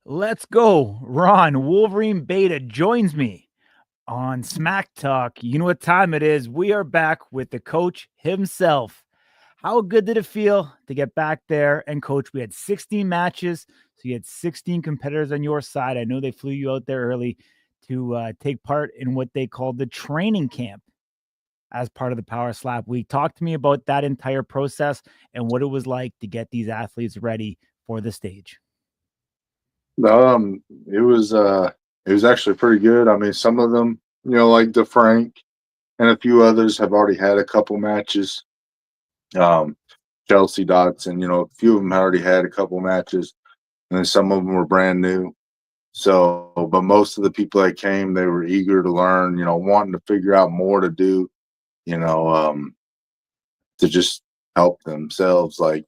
Let's go. Ron Wolverine Beta joins me on Smack Talk. You know what time it is. We are back with the coach himself. How good did it feel to get back there and coach? We had 16 matches, so you had 16 competitors on your side. I know they flew you out there early to take part in what they called the training camp as part of the Power Slap Week. Talk to me about that entire process and what it was like to get these athletes ready for the stage. Um, it was it was actually pretty good. I mean, some of them, like DeFrank and a few others have already had a couple matches. Um, Chelsea Dotson, a few of them had already had a couple matches, and then some of them were brand new. So, but most of the people that came, they were eager to learn, wanting to figure out more to do, you know, um, to just help themselves. Like,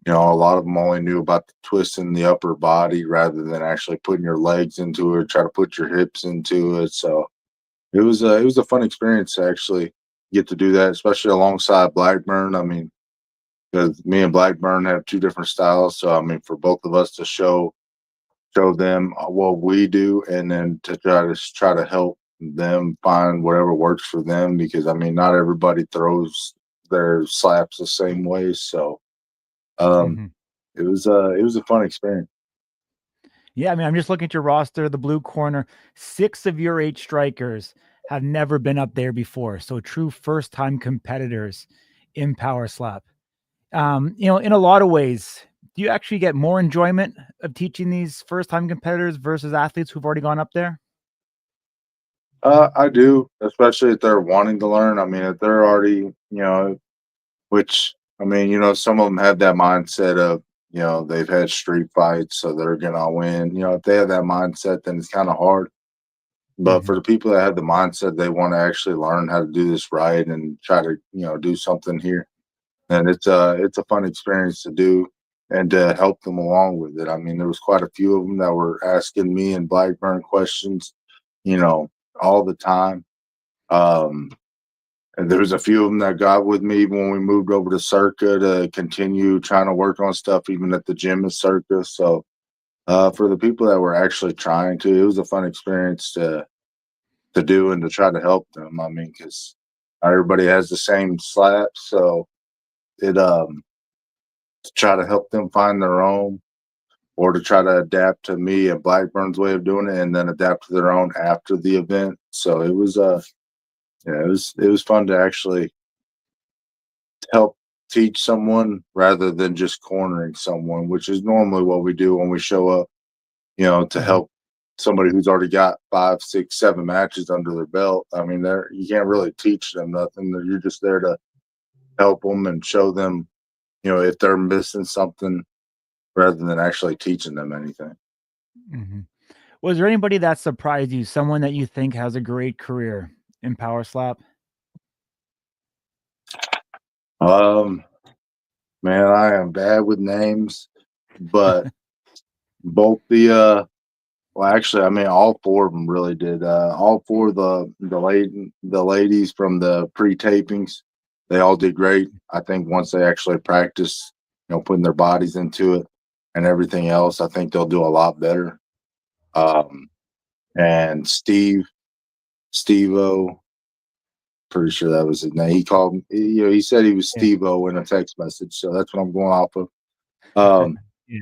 a lot of them only knew about the twisting the upper body rather than actually putting your legs into it, try to put your hips into it. So it was a fun experience to actually get to do that, especially alongside Blackburn. I mean, because me and Blackburn have two different styles. So I mean, for both of us to show them what we do, and then to try to help them find whatever works for them. Because I mean, not everybody throws their slaps the same way. So um, Mhm. it was a fun experience. Yeah, I mean, I'm just looking at your roster, the blue corner. 6 of your 8 strikers have never been up there before. So true first-time competitors in Power Slap. In a lot of ways, do you actually get more enjoyment of teaching these first-time competitors versus athletes who've already gone up there? I do, especially if they're wanting to learn. I mean, if they're already, which I mean, some of them have that mindset of, they've had street fights, so they're gonna win. If they have that mindset, then it's kind of hard. But for Mhm. the people that have the mindset they want to actually learn how to do this right and try to, do something here, and it's a fun experience to do and to help them along with it. I mean, there was quite a few of them that were asking me and Blackburn questions, you know, all the time. Um, and there was a few of them that got with me when we moved over to Circa to continue trying to work on stuff, even at the gym at Circa. So for the people that were actually trying to, it was a fun experience to do and to try to help them. I mean, because everybody has the same slaps, so it to try to help them find their own, or to try to adapt to me and Blackburn's way of doing it, and then adapt to their own after the event. So it was yeah, it was fun to actually help teach someone rather than just cornering someone, which is normally what we do when we show up, to Mhm. help somebody who's already got 5, 6, 7 matches under their belt. I mean, they're you can't really teach them nothing. You're just there to help them and show them, if they're missing something rather than actually teaching them anything. Mhm. Was there anybody that surprised you? Someone that you think has a great career in Power Slap? Um, Man, I am bad with names, but both well, actually, I mean, all four of them really did. All four of the ladies from the pre-tapings, they all did great. I think once they actually practice, putting their bodies into it and everything else, I think they'll do a lot better. Um, and Steve-O, pretty sure that was his name. He called, he said he was Yeah. Steve-O in a text message, so that's what I'm going off of. Um, Yeah.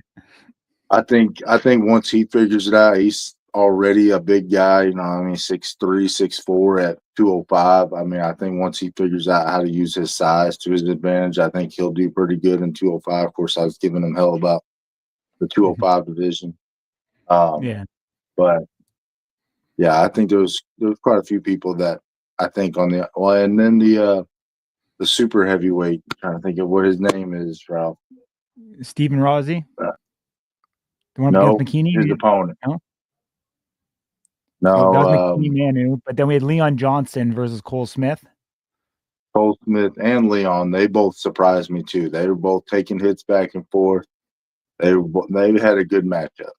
I think once he figures it out, he's already a big guy. I mean, 6'3", 6'4" at 205. I mean, I think once he figures out how to use his size to his advantage, I think he'll do pretty good in 205. Of course, I was giving him hell about the Mhm. 205 division. Um, Yeah. but yeah, I think there was quite a few people that I think on the well, and then the super heavyweight. I'm trying to think of what his name is, Ralph. Stephen Rossi, Uh, the one up against no, McKinney? his opponent. No? So that No, was McKinney Manu, but then we had Leon Johnson versus Cole Smith. Cole Smith and Leon, they both surprised me too. They were both taking hits back and forth. They had a good matchup.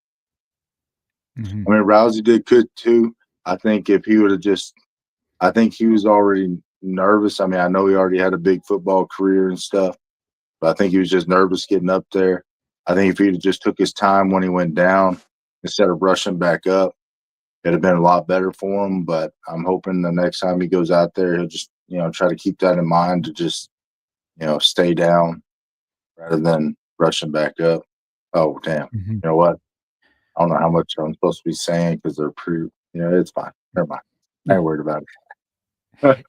Mhm. I mean, Rousey did good too. I think if he would have I think he was already nervous. I mean, I know he already had a big football career and stuff, but I think he was just nervous getting up there. I think if he'd have just took his time when he went down instead of rushing back up. It'd have been a lot better for him, but I'm hoping the next time he goes out there, he'll just, try to keep that in mind to just, stay down rather than rushing back up. Oh, damn. Mhm. You know what? I don't know how much I'm supposed to be saying because they're pretty, it's fine. Never mind. I Yeah. ain't worried about it.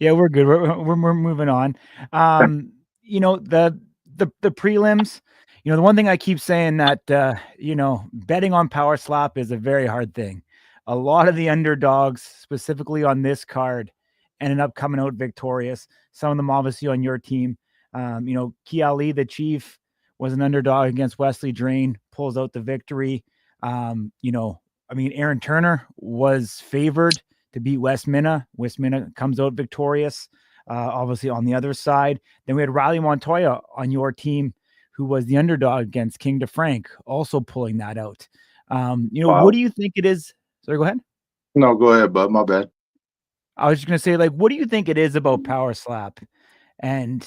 Yeah, we're good. We're moving on. The prelims, the one thing I keep saying that betting on power slap is a very hard thing. A lot of the underdogs, specifically on this card, ended up coming out victorious. Some of them obviously on your team. Ki Ali, the Chief, was an underdog against Wesley Drain, pulls out the victory. Aaron Turner was favored to beat West Minna. West Minna comes out victorious. Obviously, on the other side, then we had Riley Montoya on your team, who was the underdog against King DeFrank, also pulling that out. What Wow. do you think it is? Sorry, go ahead. No, go ahead, bud. My bad. I was just gonna say, like, what do you think it is about power slap, and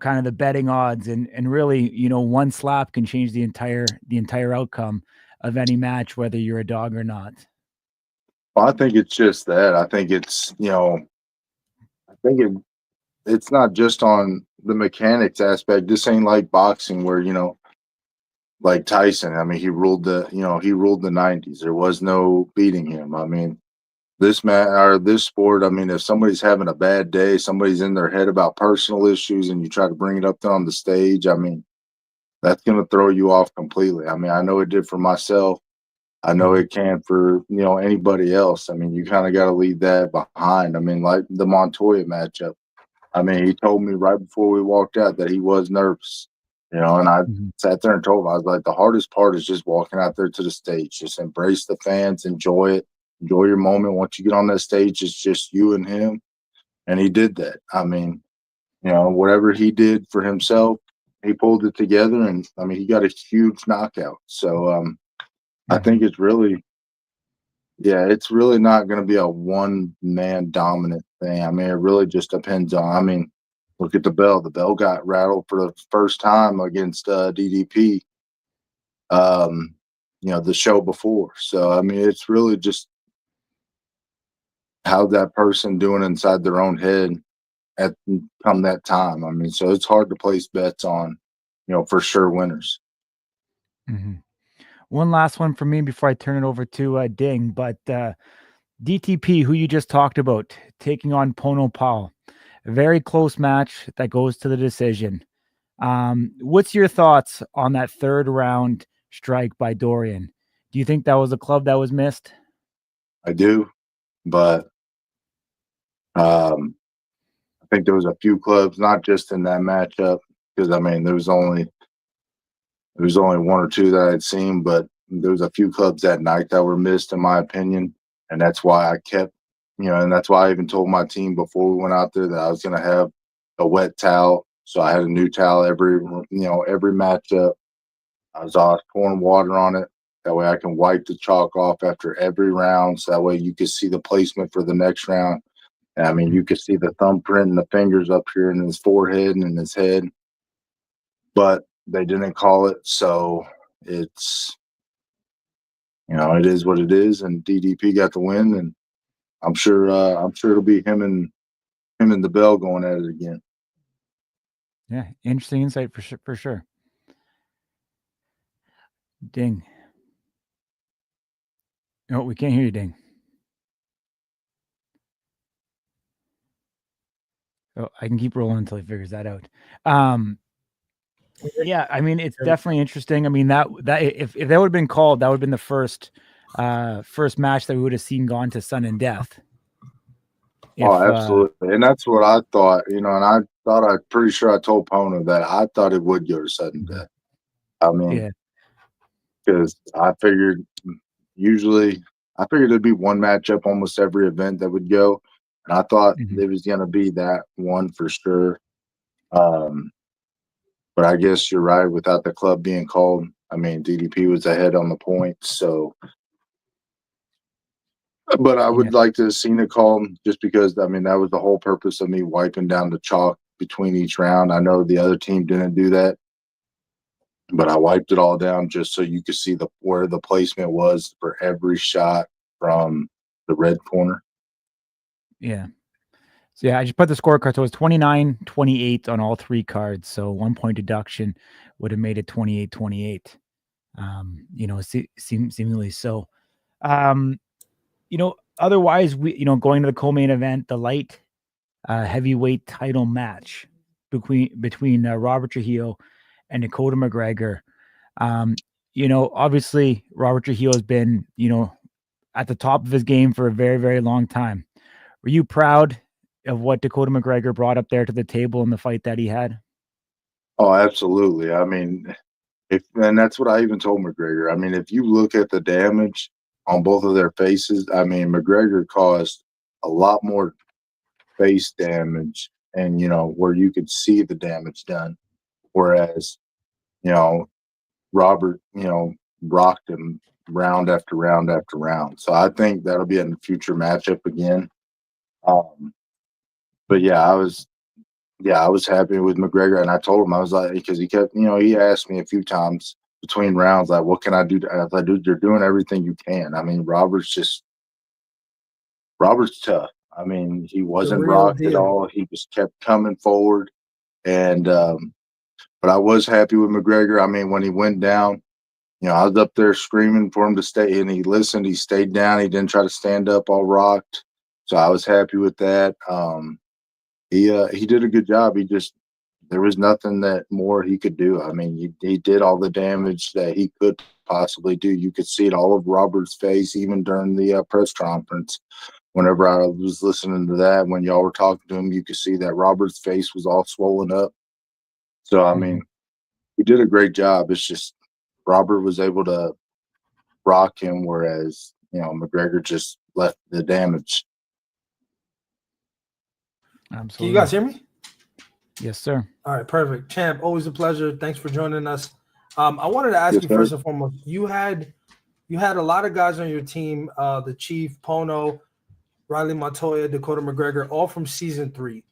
kind of the betting odds, and really, one slap can change the entire outcome of any match, whether you're a dog or not. Well, I think it's just that. I think it's, I think it's not just on the mechanics aspect. This ain't like boxing where, like Tyson. I mean, he ruled the 90s. There was no beating him. I mean, this man or this sport, I mean, if somebody's having a bad day, somebody's in their head about personal issues and you try to bring it up there on the stage, I mean, that's going to throw you off completely. I mean, I know it did for myself. I know Mhm, it can for, anybody else. I mean, you kind of got to leave that behind. I mean, like the Montoya matchup. I mean, he told me right before we walked out that he was nervous, and I mhm, sat there and told him, I was like, the hardest part is just walking out there to the stage. Just embrace the fans, enjoy it, enjoy your moment. Once you get on that stage, it's just you and him. And he did that. I mean, whatever he did for himself, he pulled it together. And I mean, he got a huge knockout. So I mhm, think it's really not going to be a one man dominant thing. I mean, it really just depends on. I mean, look at the bell. The bell got rattled for the first time against DDP. Um, the show before. So I mean, it's really just how that person doing inside their own head at come that time. I mean, so it's hard to place bets on, for sure winners. mhm. One last one for me before I turn it over to Ding, but DTP, who you just talked about, taking on Pono Paul, a very close match that goes to the decision. What's your thoughts on that third round strike by Dorian? Do you think that was a club that was missed? I do, but um, I think there was a few clubs, not just in that matchup, because I mean there was only one or two that I'd seen, but there was a few clubs that night that were missed, in my opinion, and that's why I kept, and that's why I even told my team before we went out there that I was going to have a wet towel, so I had a new towel every matchup. I was always pouring water on it. That way I can wipe the chalk off after every round, so that way you can see the placement for the next round. And I mean, Mhm, you can see the thumbprint and the fingers up here in his forehead and in his head, but they didn't call it, so it's it is what it is, and DDP got the win, and I'm sure it'll be him and the Bell going at it again. yeah, interesting insight for sure. For sure. Ding. Oh, we can't hear you, Ding. Oh, I can keep rolling until he figures that out. Um, yeah, I mean, it's definitely interesting. I mean, that if that would have been called, that would have been the first match that we would have seen gone to sun and death. Oh, If absolutely, and that's what I thought. And I thought I'm pretty sure I told Pona that I thought it would go to sudden Mhm. death. I mean, Yeah. because usually I figured it'd be one matchup almost every event that would go, and I thought Mhm. it was going to be that one for sure. Um, but I guess you're right. Without the club being called, I mean, DDP was ahead on the points. So, but I Yeah. would like to have seen it called just because, I mean, that was the whole purpose of me wiping down the chalk between each round. I know the other team didn't do that. but I wiped it all down just so you could see where the placement was for every shot from the red corner. Yeah. So, yeah, I just put the scorecard. So it was 29-28 on all 3 cards. So 1 point deduction would have made it 28-28. Seemingly so. Otherwise, going to the co-main event, the light heavyweight title match between Robert Trujillo and Dakota McGregor. Obviously Robert Trujillo has been, at the top of his game for a very, very long time. Were you proud of what Dakota McGregor brought up there to the table in the fight that he had? Oh, absolutely. I mean, and that's what I even told McGregor. I mean, if you look at the damage on both of their faces, I mean, McGregor caused a lot more face damage and, where you could see the damage done. Whereas, Robert, rocked him round after round after round. So I think that'll be in the future matchup again. But yeah, I was happy with McGregor, and I told him, I was like, because he kept, he asked me a few times between rounds, like, what can I do? I was like, dude, you're doing everything you can. I mean, Robert's tough. I mean, he The wasn't real rocked at deal. all. He just kept coming forward. And, but I was happy with McGregor. I mean, when he went down, I was up there screaming for him to stay, and he listened. He stayed down. He didn't try to stand up all rocked. So I was happy with that. He did a good job. There was nothing that more he could do. I mean, he did all the damage that he could possibly do. You could see it all of Robert's face, even during the press conference. Whenever I was listening to that, when y'all were talking to him, you could see that Robert's face was all swollen up. So, I mean, he did a great job. It's just Robert was able to rock him, whereas, McGregor just left the damage. Absolutely. Can you guys hear me? Yes, sir. All right, perfect. Champ, always a pleasure. Thanks for joining us. I wanted to ask you first and foremost, you had a lot of guys on your team, the Chief, Pono, Riley Montoya, Dakota McGregor, all from season 3.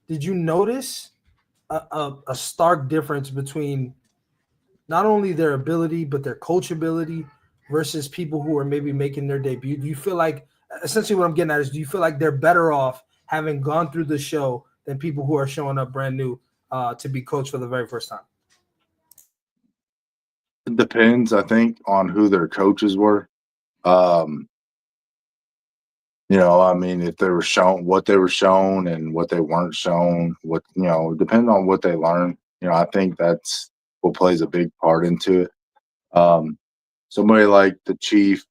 Did you notice a stark difference between not only their ability, but their coachability versus people who are maybe making their debut? Do you feel like, essentially what I'm getting at is, do you feel like they're better off having gone through the show than people who are showing up brand new to be coached for the very first time? It depends, I think, on who their coaches were. I mean, if they were shown what they were shown and what they weren't shown, depending on what they learned, I think that's what plays a big part into it. Somebody like the Chief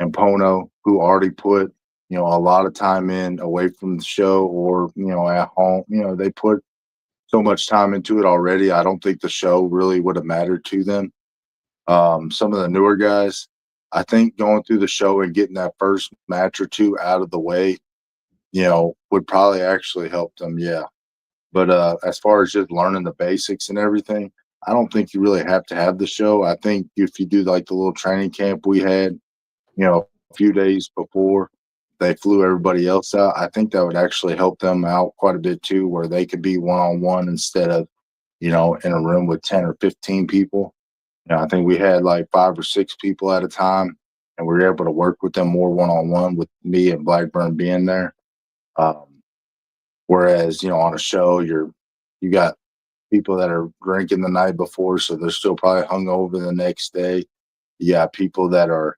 and Pono, who already put, a lot of time in away from the show or, at home, they put so much time into it already. I don't think the show really would have mattered to them. Some of the newer guys, I think going through the show and getting that first match or two out of the way, would probably actually help them. Yeah. But as far as just learning the basics and everything, I don't think you really have to have the show. I think if you do like the little training camp we had, a few days before they flew everybody else out, I think that would actually help them out quite a bit too, where they could be one-on-one instead of, in a room with 10 or 15 people. I think we had like 5 or 6 people at a time, and we were able to work with them more one-on-one with me and Blackburn being there. Whereas, on a show, you got people that are drinking the night before, so they're still probably hungover the next day. You got people that are,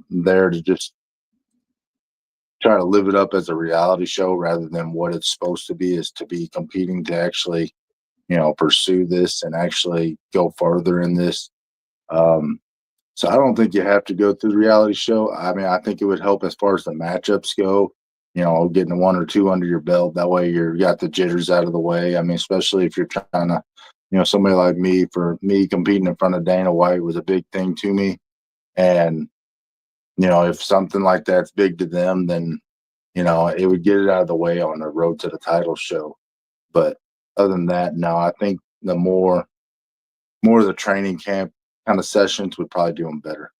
there to just try to live it up as a reality show rather than what it's supposed to be, is to be competing to actually, pursue this and actually go further in this. So I don't think you have to go through the reality show. I mean, I think it would help as far as the matchups go, getting 1 or 2 under your belt. That way you got the jitters out of the way. I mean, especially if you're trying to, somebody like me, for me competing in front of Dana White was a big thing to me. And, if something like that's big to them, then, it would get it out of the way on the road to the title show. But other than that, no, I think the more of the training camp kind of sessions would probably do them better.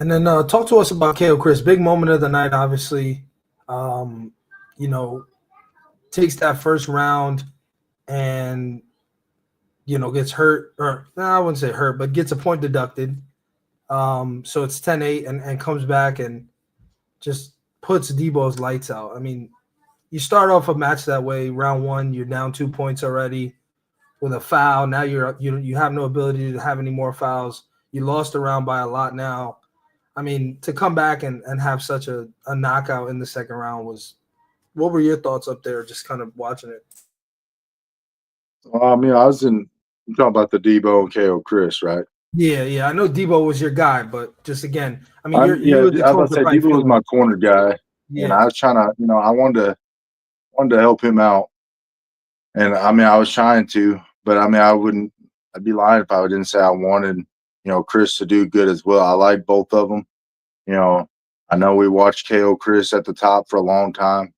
And then talk to us about KO Chris. Big moment of the night, obviously. Takes that first round and gets hurt, or no, I wouldn't say hurt, but gets a point deducted. So it's 10-8 and comes back and just puts Debo's lights out. I mean, you start off a match that way, round one, you're down 2 points already with a foul. Now you have no ability to have any more fouls. You lost a round by a lot now. I mean, to come back and have such a knockout in the second round was – what were your thoughts up there just kind of watching it? You talking about the Debo and KO Chris, right? Yeah. I know Debo was your guy, but just again, I mean, you as the I was coach about to are say probably Debo was feeling my it. corner guy, and Yeah. I was trying to, I wanted to help him out, and I mean, I was trying to, but I mean, I'd be lying if I didn't say I wanted, Chris to do good as well. I like both of them. You know, I know we watched KO Chris at the top for a long time,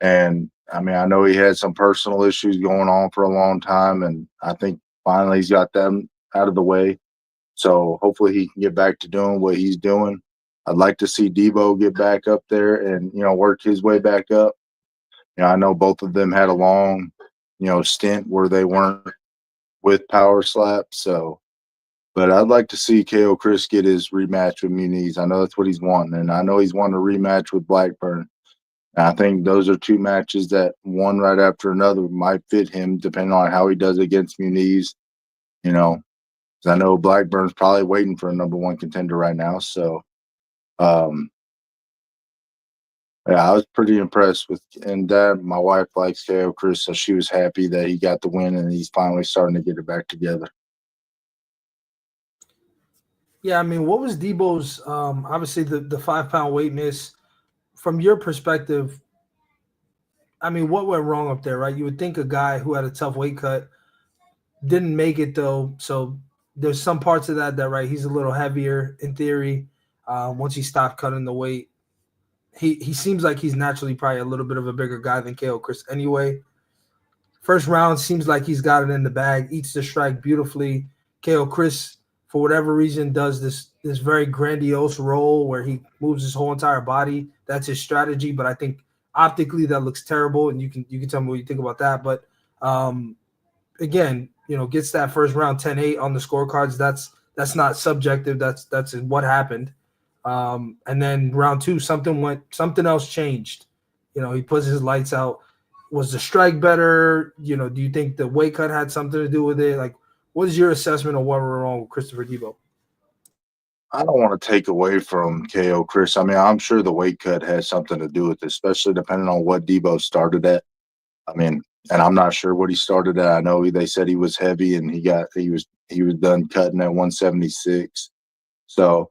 and I mean, I know he had some personal issues going on for a long time, and I think finally he's got them out of the way. So hopefully he can get back to doing what he's doing. I'd like to see Debo get back up there and, work his way back up. I know both of them had a long, stint where they weren't with Power Slap. So, but I'd like to see KO Chris get his rematch with Muniz. I know that's what he's wanting. And I know he's wanting a rematch with Blackburn. And I think those are two matches that one right after another might fit him depending on how he does against Muniz. You know, I know Blackburn's probably waiting for a number one contender right now. So, um, yeah, I was pretty impressed with, and that my wife likes KO Chris, so she was happy that he got the win and he's finally starting to get it back together. Yeah, I mean, what was Debo's obviously the 5 pound weight miss from your perspective? I mean, what went wrong up there, right? You would think a guy who had a tough weight cut didn't make it though. So there's some parts of that right. He's a little heavier in theory. Once he stopped cutting the weight, he seems like he's naturally probably a little bit of a bigger guy than KO Chris anyway. First round seems like he's got it in the bag, eats the strike beautifully. KO Chris, for whatever reason, does this very grandiose role where he moves his whole entire body. That's his strategy, but I think optically that looks terrible, and you can tell me what you think about that. But again, gets that first round 10-8 on the scorecards. That's not subjective. That's what happened. And then round two, something else changed. He puts his lights out. Was the strike better? Do you think the weight cut had something to do with it? Like, what is your assessment of what went wrong with Christopher Debo? I don't want to take away from KO Chris. I mean, I'm sure the weight cut has something to do with it, especially depending on what Debo started at. I mean, and I'm not sure what he started at. I know they said he was heavy and he was done cutting at 176. So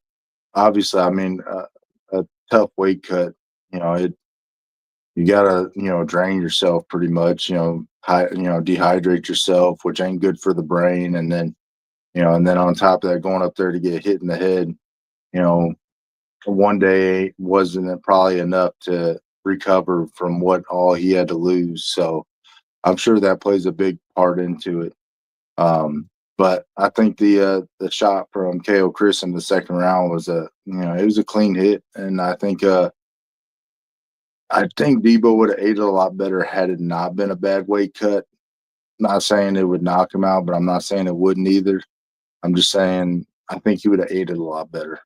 obviously, I mean, a tough weight cut. You gotta drain yourself pretty much. Dehydrate yourself, which ain't good for the brain. And then on top of that, going up there to get hit in the head, you know, one day wasn't probably enough to recover from what all he had to lose. So I'm sure that plays a big part into it. But I think the shot from KO Chris in the second round was it was a clean hit, and I think Debo would have ate it a lot better had it not been a bad weight cut. Not saying it would knock him out, but I'm not saying it wouldn't either. I'm just saying I think he would have ate it a lot better.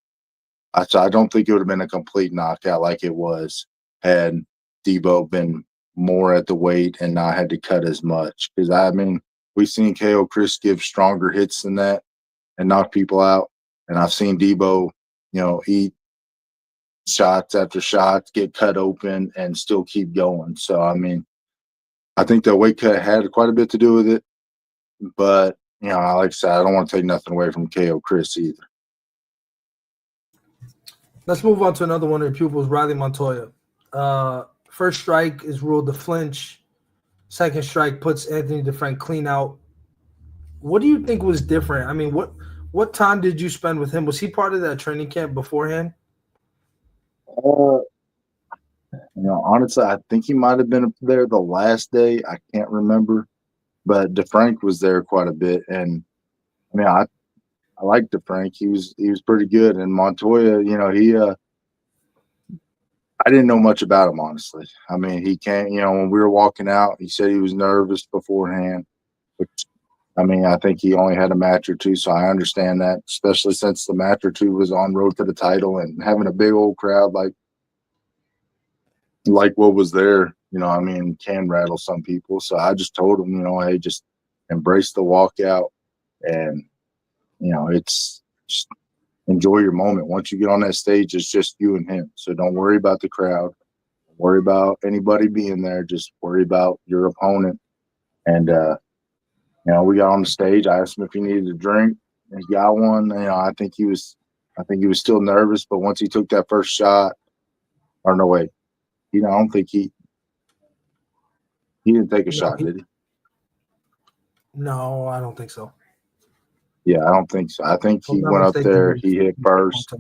I don't think it would have been a complete knockout like it was had Debo been more at the weight and not had to cut as much. Because, I mean, we've seen KO Chris give stronger hits than that and knock people out. And I've seen Debo, eat shots after shots, get cut open, and still keep going. So, I mean, I think the weight cut had quite a bit to do with it. But, like I said, I don't want to take nothing away from KO Chris either. Let's move on to another one of your pupils, Riley Montoya. First strike is ruled the flinch. Second strike puts Anthony DeFrank clean out. What do you think was different? I mean, what time did you spend with him? Was he part of that training camp beforehand? Honestly, I think he might have been there the last day. I can't remember, but DeFrank was there quite a bit, and I mean, I like DeFrank. He was pretty good, and Montoya, he I didn't know much about him honestly. I mean, he can't. When we were walking out, he said he was nervous beforehand, which I mean, I think he only had a match or two, so I understand that, especially since the match or two was on road to the title and having a big old crowd like what was there, I mean, can rattle some people. So I just told him, hey, just embrace the walkout and, it's just enjoy your moment. Once you get on that stage, it's just you and him. So don't worry about the crowd. Don't worry about anybody being there. Just worry about your opponent. And, we got on the stage. I asked him if he needed a drink. And he got one. I think he was still nervous, but once he took that first shot, or no way, I don't think he didn't take a shot, did he? No, I don't think so. Yeah, I don't think so. I think he went up there, he hit first,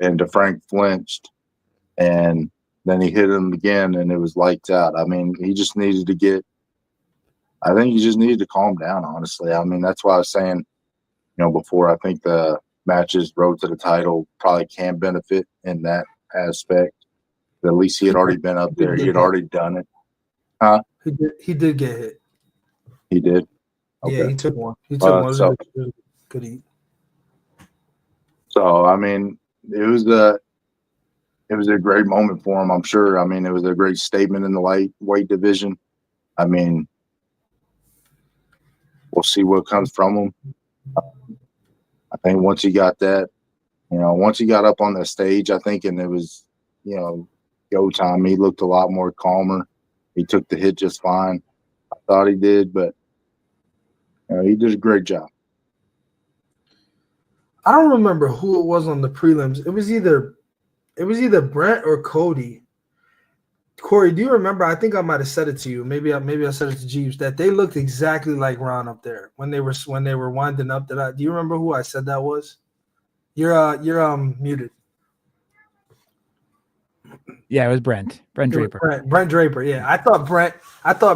and DeFrank flinched, and then he hit him again, and it was lights out. I mean, he just needed to calm down, honestly. I mean, that's why I was saying, before, I think the matches road to the title probably can benefit in that aspect. But at least he had already been up there. He had already done it. Huh? He did get hit. He did? Okay. Yeah, he took one. He took one. It was good eat. So, I mean, it was a great moment for him, I'm sure. I mean, it was a great statement in the lightweight division. I mean, we'll see what comes from him. I think once he got that, once he got up on the stage, I think, and it was, go time, he looked a lot more calmer. He took the hit just fine. I thought he did, but he did a great job. I don't remember who it was on the prelims. It was either Brent or Cody. Corey, do you remember? I think I might have said it to you. Maybe I said it to Jeeves that they looked exactly like Ron up there when they were winding up. Do you remember who I said that was? You're muted. Yeah, it was Brent Draper. Brent Draper. Yeah, I thought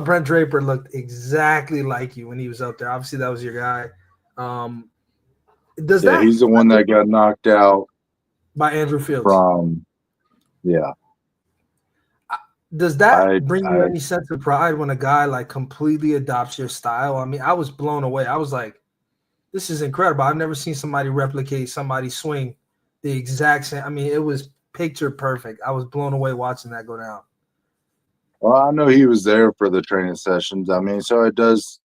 Brent Draper looked exactly like you when he was up there. Obviously, that was your guy. He's the one that got knocked out by Andrew Fields. Does that bring you any sense of pride when a guy like completely adopts your style? I mean, I was blown away. I was like, this is incredible. I've never seen somebody replicate somebody's swing the exact same. I mean, it was picture perfect. I was blown away watching that go down. Well, I know he was there for the training sessions. I mean, so it does.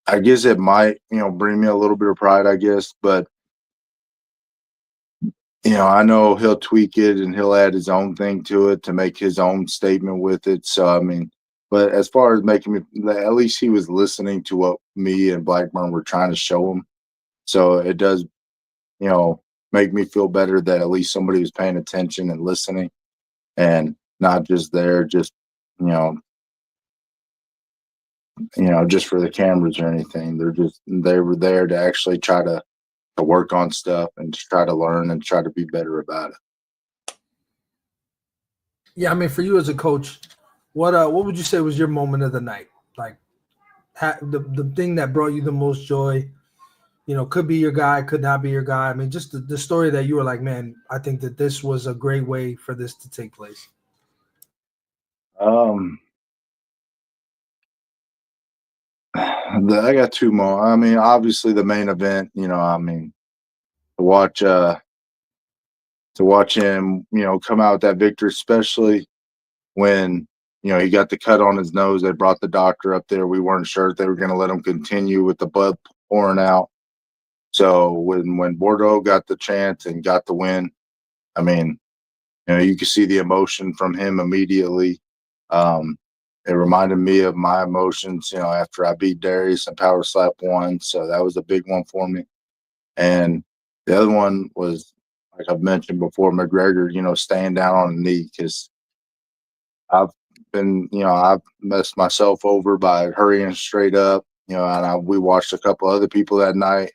I guess it might, bring me a little bit of pride, I guess. But, I know he'll tweak it and he'll add his own thing to it to make his own statement with it. So, I mean, but as far as making me, at least he was listening to what me and Blackburn were trying to show him. So it does, make me feel better that at least somebody was paying attention and listening and not just there, just, just for the cameras or anything. They were there to actually try to work on stuff and to try to learn and try to be better about it. Yeah, I mean, for you as a coach, what would you say was your moment of the night? Like the thing that brought you the most joy, could be your guy, could not be your guy. I mean, just the story that you were like, man, I think that this was a great way for this to take place. I got two more. I mean, obviously the main event, I mean, to watch him, come out with that victory, especially when, he got the cut on his nose. They brought the doctor up there. We weren't sure if they were going to let him continue with the blood pouring out. So when Bordeaux got the chance and got the win, I mean, you could see the emotion from him immediately. It reminded me of my emotions, after I beat Darius and Power Slap 1. So that was a big one for me. And the other one was, like I've mentioned before, McGregor, staying down on a knee, because I've messed myself over by hurrying straight up, and we watched a couple other people that night,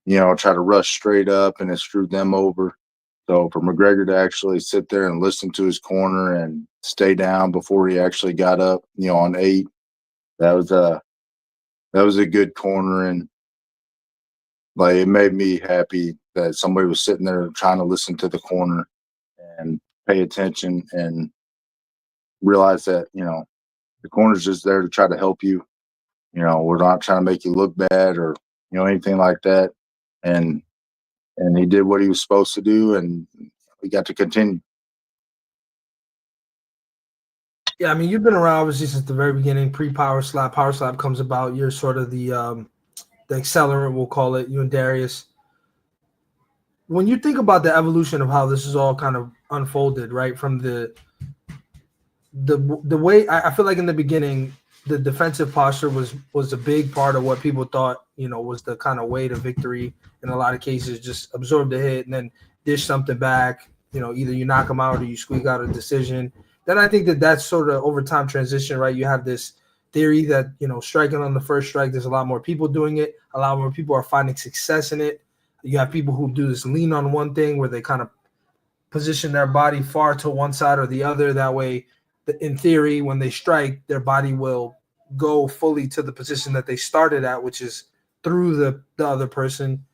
try to rush straight up, and it screwed them over. So for McGregor to actually sit there and listen to his corner and stay down before he actually got up, on 8, that was a good corner, and like it made me happy that somebody was sitting there trying to listen to the corner and pay attention and realize that the corner's just there to try to help you, we're not trying to make you look bad or anything like that. And he did what he was supposed to do, and we got to continue. Yeah, I mean, you've been around obviously since the very beginning, pre-Power Slap. Power Slap comes about. You're sort of the accelerant, we'll call it, you and Darius. When you think about the evolution of how this is all kind of unfolded, right, from the way I feel like in the beginning, the defensive posture was a big part of what people thought, was the kind of way to victory. In a lot of cases, just absorb the hit and then dish something back. Either you knock them out or you squeak out a decision. Then I think that's sort of over time transition, right? You have this theory that, striking on the first strike, there's a lot more people doing it. A lot more people are finding success in it. You have people who do this lean on one thing where they kind of position their body far to one side or the other. That way, in theory, when they strike, their body will go fully to the position that they started at, which is through the other person.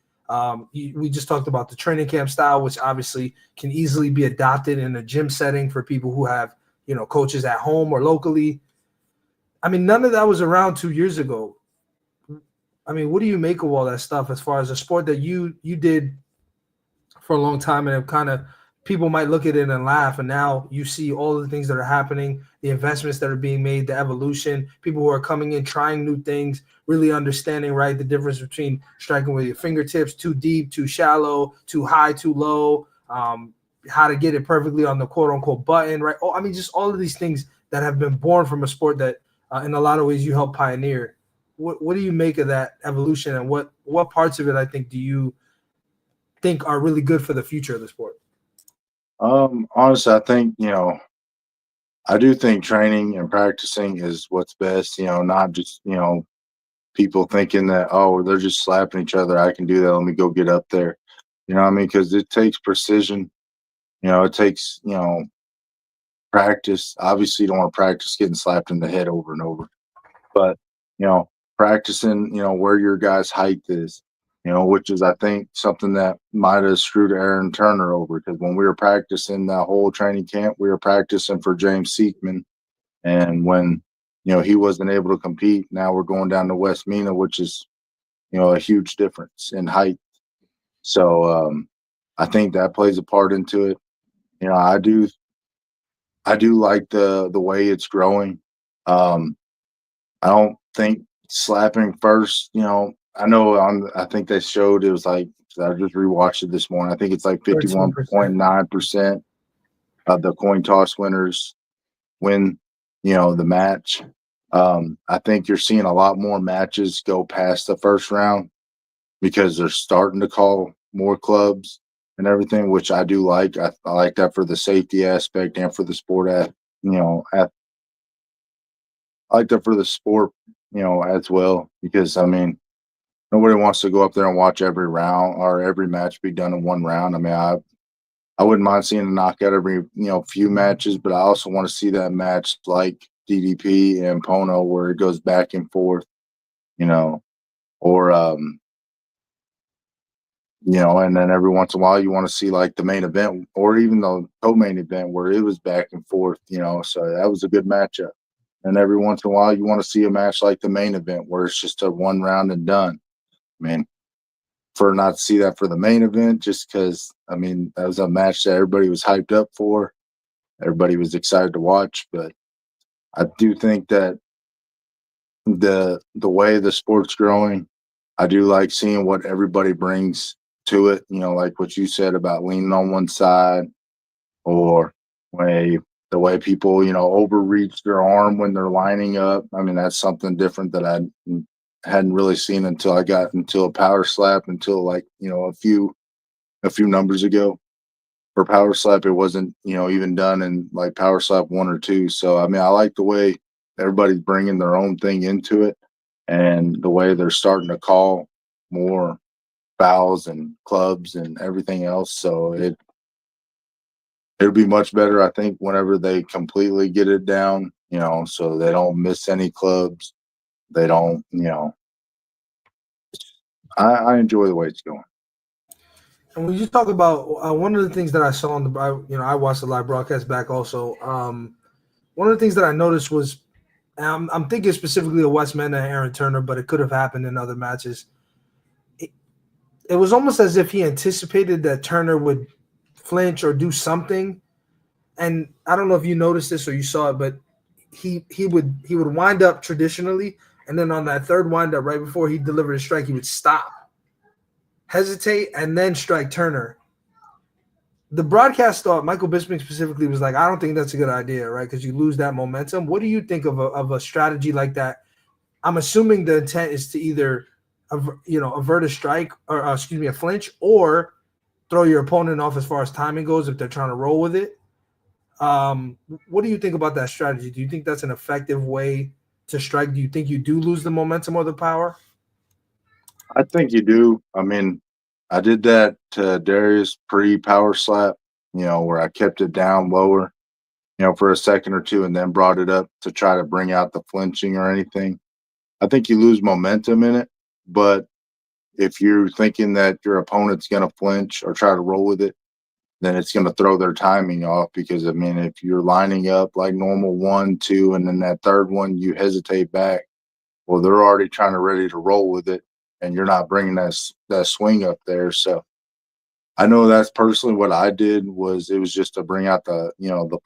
We just talked about the training camp style, which obviously can easily be adopted in a gym setting for people who have, coaches at home or locally. I mean, none of that was around 2 years ago. I mean, what do you make of all that stuff as far as a sport that you did for a long time and have kind of people might look at it and laugh, and now you see all the things that are happening, the investments that are being made, the evolution, people who are coming in, trying new things, really understanding, right, the difference between striking with your fingertips, too deep, too shallow, too high, too low, how to get it perfectly on the quote-unquote button, right? I mean, just all of these things that have been born from a sport that in a lot of ways you helped pioneer. What do you make of that evolution, and what parts of it, I think, do you think are really good for the future of the sport? Honestly, I think, I do think training and practicing is what's best, not just, people thinking that, oh, they're just slapping each other. I can do that. Let me go get up there. You know what I mean? Because it takes precision. It takes, practice. Obviously, you don't want to practice getting slapped in the head over and over. But, practicing, where your guy's height is, which is, I think, something that might have screwed Aaron Turner over, because when we were practicing that whole training camp, we were practicing for James Seekman. And when, he wasn't able to compete, now we're going down to West Mena, which is, a huge difference in height. So I think that plays a part into it. I do like the way it's growing. I don't think slapping first, I know I think they showed it was like, I just rewatched it this morning. I think it's like 51.9% of the coin toss winners win, the match. I think you're seeing a lot more matches go past the first round because they're starting to call more clubs and everything, which I do like. I like that for the safety aspect and for the sport I like that for the sport, as well, because I mean, nobody wants to go up there and watch every round or every match be done in one round. I mean, I wouldn't mind seeing a knockout every, few matches, but I also want to see that match like DDP and Pono where it goes back and forth, or, and then every once in a while you want to see like the main event or even the co-main event where it was back and forth, so that was a good matchup. And every once in a while you want to see a match like the main event where it's just a one round and done. I mean, for not to see that for the main event, just because, I mean, that was a match that everybody was hyped up for. Everybody was excited to watch. But I do think that the way the sport's growing, I do like seeing what everybody brings to it, like what you said about leaning on one side, or the way people, overreach their arm when they're lining up. I mean, that's something different that I hadn't really seen until I got into a power slap, until like, a few numbers ago. For power slap, it wasn't, even done in like power slap 1 or 2. So, I mean, I like the way everybody's bringing their own thing into it, and the way they're starting to call more fouls and clubs and everything else. So it'll be much better, I think, whenever they completely get it down, so they don't miss any clubs. They don't, I enjoy the way it's going. And when you talk about one of the things that I saw I watched the live broadcast back also. One of the things that I noticed was I'm thinking specifically of Wes Mena and Aaron Turner, but it could have happened in other matches. It was almost as if he anticipated that Turner would flinch or do something. And I don't know if you noticed this or you saw it, but he would wind up traditionally, and then on that third wind up right before he delivered a strike, he would stop, hesitate, and then strike Turner. The broadcast thought, Michael Bisping specifically was like, I don't think that's a good idea, right? Because you lose that momentum. What do you think of a strategy like that? I'm assuming the intent is to either avert a strike or a flinch, or throw your opponent off as far as timing goes if they're trying to roll with it. What do you think about that strategy? Do you think that's an effective way to strike? Do you think you do lose the momentum or the power? I think you do. I mean, I did that to Darius pre-power slap, where I kept it down lower, for a second or two and then brought it up to try to bring out the flinching or anything. I think you lose momentum in it, but if you're thinking that your opponent's going to flinch or try to roll with it, then it's going to throw their timing off because, I mean, if you're lining up like normal 1, 2, and then that third one, you hesitate back, well, they're already ready to roll with it, and you're not bringing that swing up there. So I know that's personally what I did. It was just to bring out the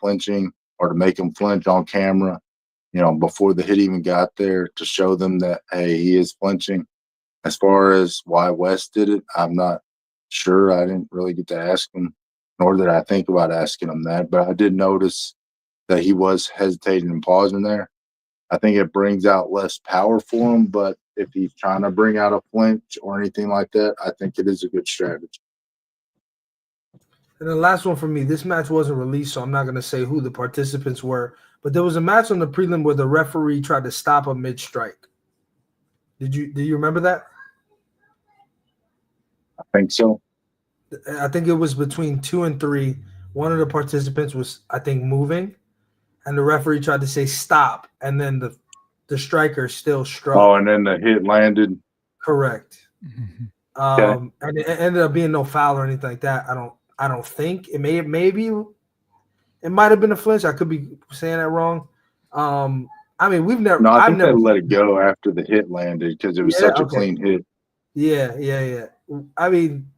flinching or to make them flinch on camera, before the hit even got there, to show them that, hey, he is flinching. As far as why West did it, I'm not sure. I didn't really get to ask him, nor did I think about asking him that. But I did notice that he was hesitating and pausing there. I think it brings out less power for him, but if he's trying to bring out a flinch or anything like that, I think it is a good strategy. And the last one for me, this match wasn't released, so I'm not going to say who the participants were, but there was a match on the prelim where the referee tried to stop a mid-strike. Do you remember that? I think so. I think it was between 2 and 3. One of the participants was, I think, moving, and the referee tried to say stop, and then the striker still struck. Oh, and then the hit landed. Correct. Okay. And it ended up being no foul or anything like that. I don't think it it might have been a flinch. I could be saying that wrong. I mean, we've never. No, I I've think never they let it go after the hit landed because it was such a clean hit. Yeah. I mean,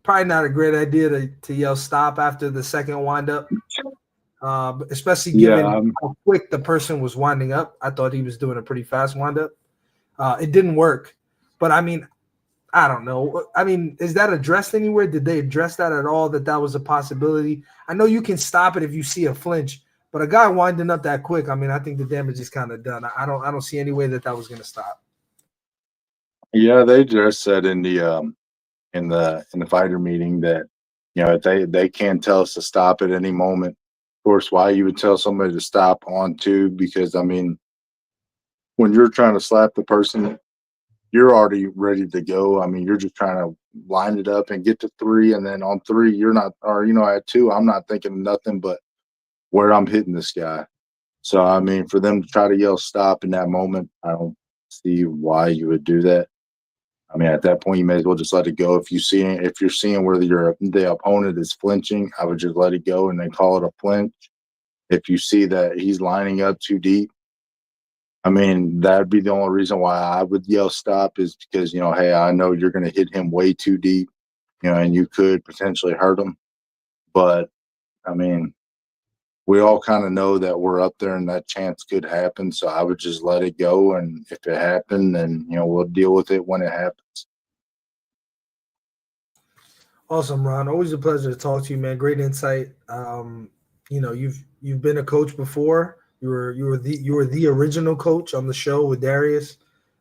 probably not a great idea to yell stop after the second windup, especially given how quick the person was winding up. I thought he was doing a pretty fast windup. It didn't work, but I mean, I don't know. I mean, is that addressed anywhere? Did they address that at all, that was a possibility? I know you can stop it if you see a flinch, but a guy winding up that quick, I mean, I think the damage is kind of done. I don't see any way that was going to stop. Yeah, they just said in the fighter meeting that they can tell us to stop at any moment. Of course, why you would tell somebody to stop on 2, because I mean, when you're trying to slap the person, you're already ready to go. I mean, you're just trying to line it up and get to 3, and then on 3, you're not, or at 2, I'm not thinking of nothing but where I'm hitting this guy. So I mean, for them to try to yell stop in that moment, I don't see why you would do that. I mean, at that point, you may as well just let it go. If you're seeing where the opponent is flinching, I would just let it go and then call it a flinch. If you see that he's lining up too deep, I mean, that'd be the only reason why I would yell stop, is because, hey, I know you're going to hit him way too deep, and you could potentially hurt him. But, I mean, we all kind of know that we're up there and that chance could happen. So I would just let it go. And if it happened, then, we'll deal with it when it happens. Awesome, Ron. Always a pleasure to talk to you, man. Great insight. You've been a coach before. You were the original coach on the show with Darius.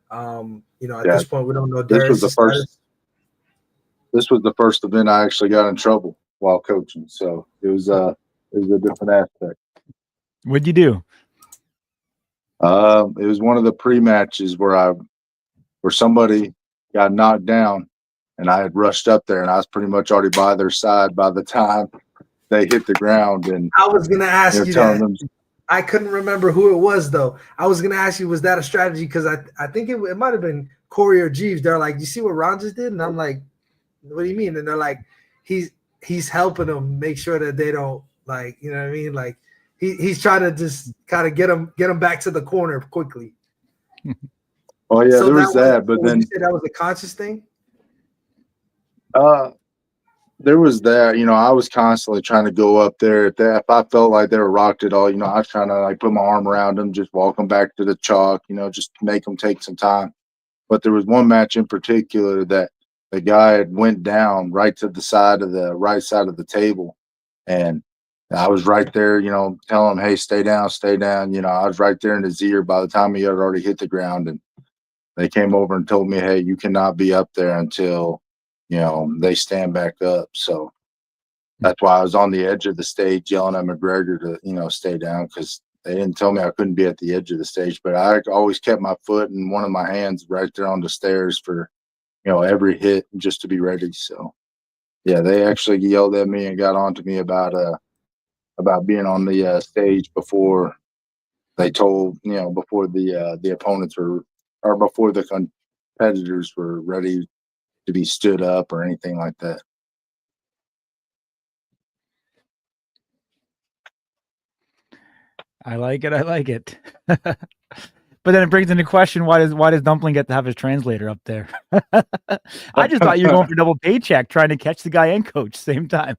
This point we don't know Darius. This was the first event I actually got in trouble while coaching. So it was a different aspect. What'd you do? It was one of the pre-matches where somebody got knocked down, and I had rushed up there, and I was pretty much already by their side by the time they hit the ground. And I was gonna ask you that. I couldn't remember who it was, though. I was gonna ask you, was that a strategy? Because I think it might have been Corey or Jeeves. They're like, "You see what Ron just did?" And I'm like, "What do you mean?" And they're like, "He's helping them make sure that they don't, like, you know what I mean? Like, he's trying to just kind of get him back to the corner quickly. Oh yeah, So there was that, but then you said that was a conscious thing. There was that. I was constantly trying to go up there. If I felt like they were rocked at all, I was trying to like put my arm around them, just walk them back to the chalk. Just make them take some time. But there was one match in particular that the guy had went down right to the right side of the table, and I was right there, telling him, "Hey, stay down, stay down." I was right there in his ear by the time he had already hit the ground, and they came over and told me, "Hey, you cannot be up there until they stand back up." So that's why I was on the edge of the stage yelling at McGregor to stay down, because they didn't tell me I couldn't be at the edge of the stage. But I always kept my foot and one of my hands right there on the stairs for every hit, just to be ready. So yeah, they actually yelled at me and got on to me about being on the stage before they told before the opponents were, or before the competitors were ready to be stood up or anything like that. I like it. I like it. But then it brings into question, why does Dumpling get to have his translator up there? I just thought you were going for double paycheck, trying to catch the guy and coach same time.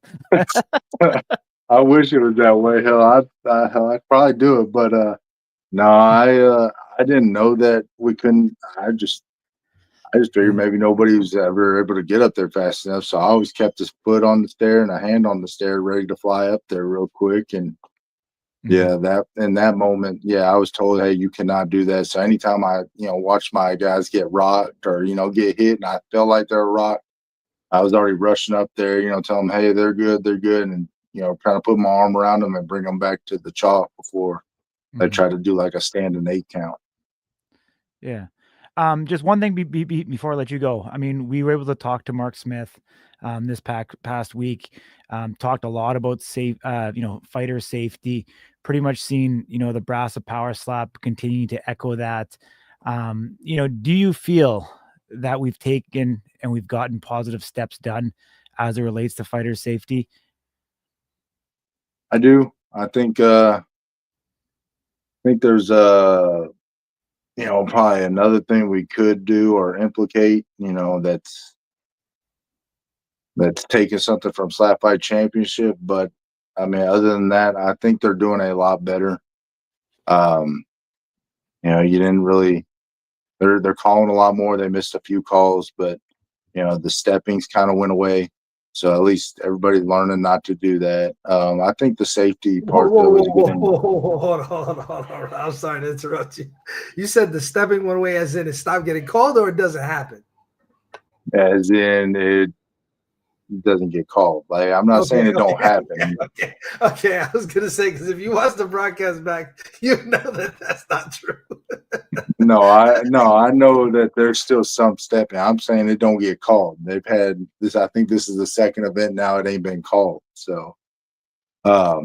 I wish it was that way. Hell, I'd probably do it, but no, I didn't know that we couldn't. I just figured maybe nobody was ever able to get up there fast enough. So I always kept his foot on the stair and a hand on the stair, ready to fly up there real quick. And yeah, that in that moment, yeah, I was told, hey, you cannot do that. So anytime I, watch my guys get rocked or, get hit and I felt like they were rocked, I was already rushing up there, telling them, hey, they're good. And, trying to put my arm around them and bring them back to the chalk before they try to do like a standing 8 count. Yeah. Just one thing before I let you go. I mean, we were able to talk to Mark Smith this past week. Talked a lot about fighter safety. Pretty much seen, the Brasa power slap continuing to echo that. Do you feel that we've taken and we've gotten positive steps done as it relates to fighter safety? I do. I think there's probably another thing we could do or implicate, that's taking something from Slap Fight Championship. But I mean, other than that, I think they're doing a lot better. You didn't really, they're calling a lot more. They missed a few calls, but the steppings kind of went away. So at least everybody's learning not to do that. I think the safety part though is getting. Hold on. I'm sorry to interrupt you. You said the stepping went away, as in it stopped getting called, or it doesn't happen? As in it doesn't get called. Like, I'm not saying it don't happen. Okay. I was gonna say, because if you watch the broadcast back, you know that's not true. No, I know that there's still some stepping. I'm saying it don't get called. They've had this. I think this is the second event now. It ain't been called. So, I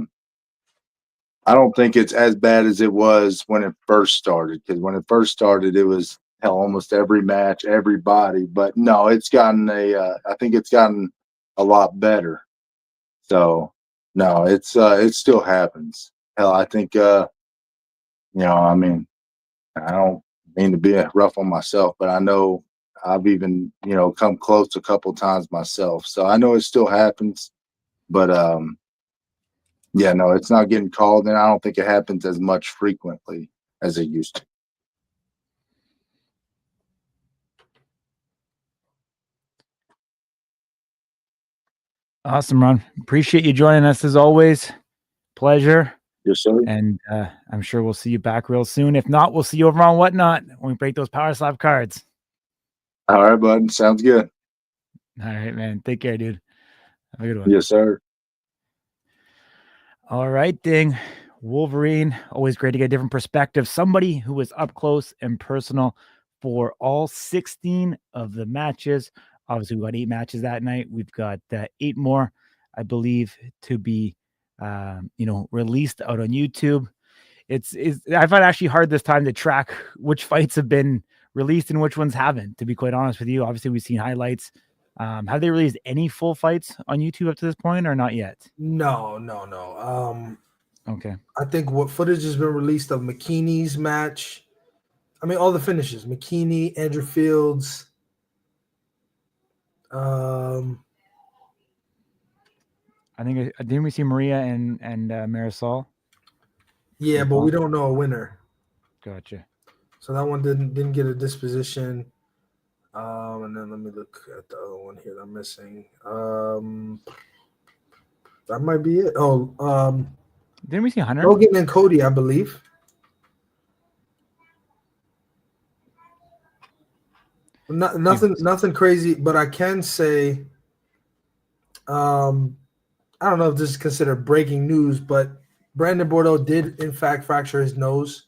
don't think it's as bad as it was when it first started. Because when it first started, it was almost every match, everybody. But no, it's gotten I think it's gotten a lot better. So no, it still happens. Hell, I think I mean, I don't mean to be rough on myself, but I know I've even come close a couple times myself. So I know it still happens, but yeah, no, it's not getting called, and I don't think it happens as much frequently as it used to. Awesome, Ron. Appreciate you joining us as always. Pleasure. Yes, sir. And I'm sure we'll see you back real soon. If not, we'll see you over on Whatnot when we break those power slap cards. All right, bud. Sounds good. All right, man. Take care, dude. Have a good one. Yes, sir. All right, Ding. Wolverine. Always great to get a different perspective. Somebody who was up close and personal for all 16 of the matches. Obviously, we got 8 matches that night. We've got 8 more, I believe, to be released out on YouTube. It's I find it actually hard this time to track which fights have been released and which ones haven't, to be quite honest with you. Obviously, we've seen highlights. Have they released any full fights on YouTube up to this point or not yet? No. Okay. I think what footage has been released of McKinney's match. I mean, all the finishes: McKinney, Andrew Fields. I think didn't we see Maria and Marisol? Yeah, but we don't know a winner. Gotcha. So that one didn't get a disposition. And then let me look at the other one here that I'm missing. That might be it. Didn't we see Hunter? Logan and Cody, I believe. Nothing crazy, but I can say, I don't know if this is considered breaking news, but Brandon Bordeaux did in fact fracture his nose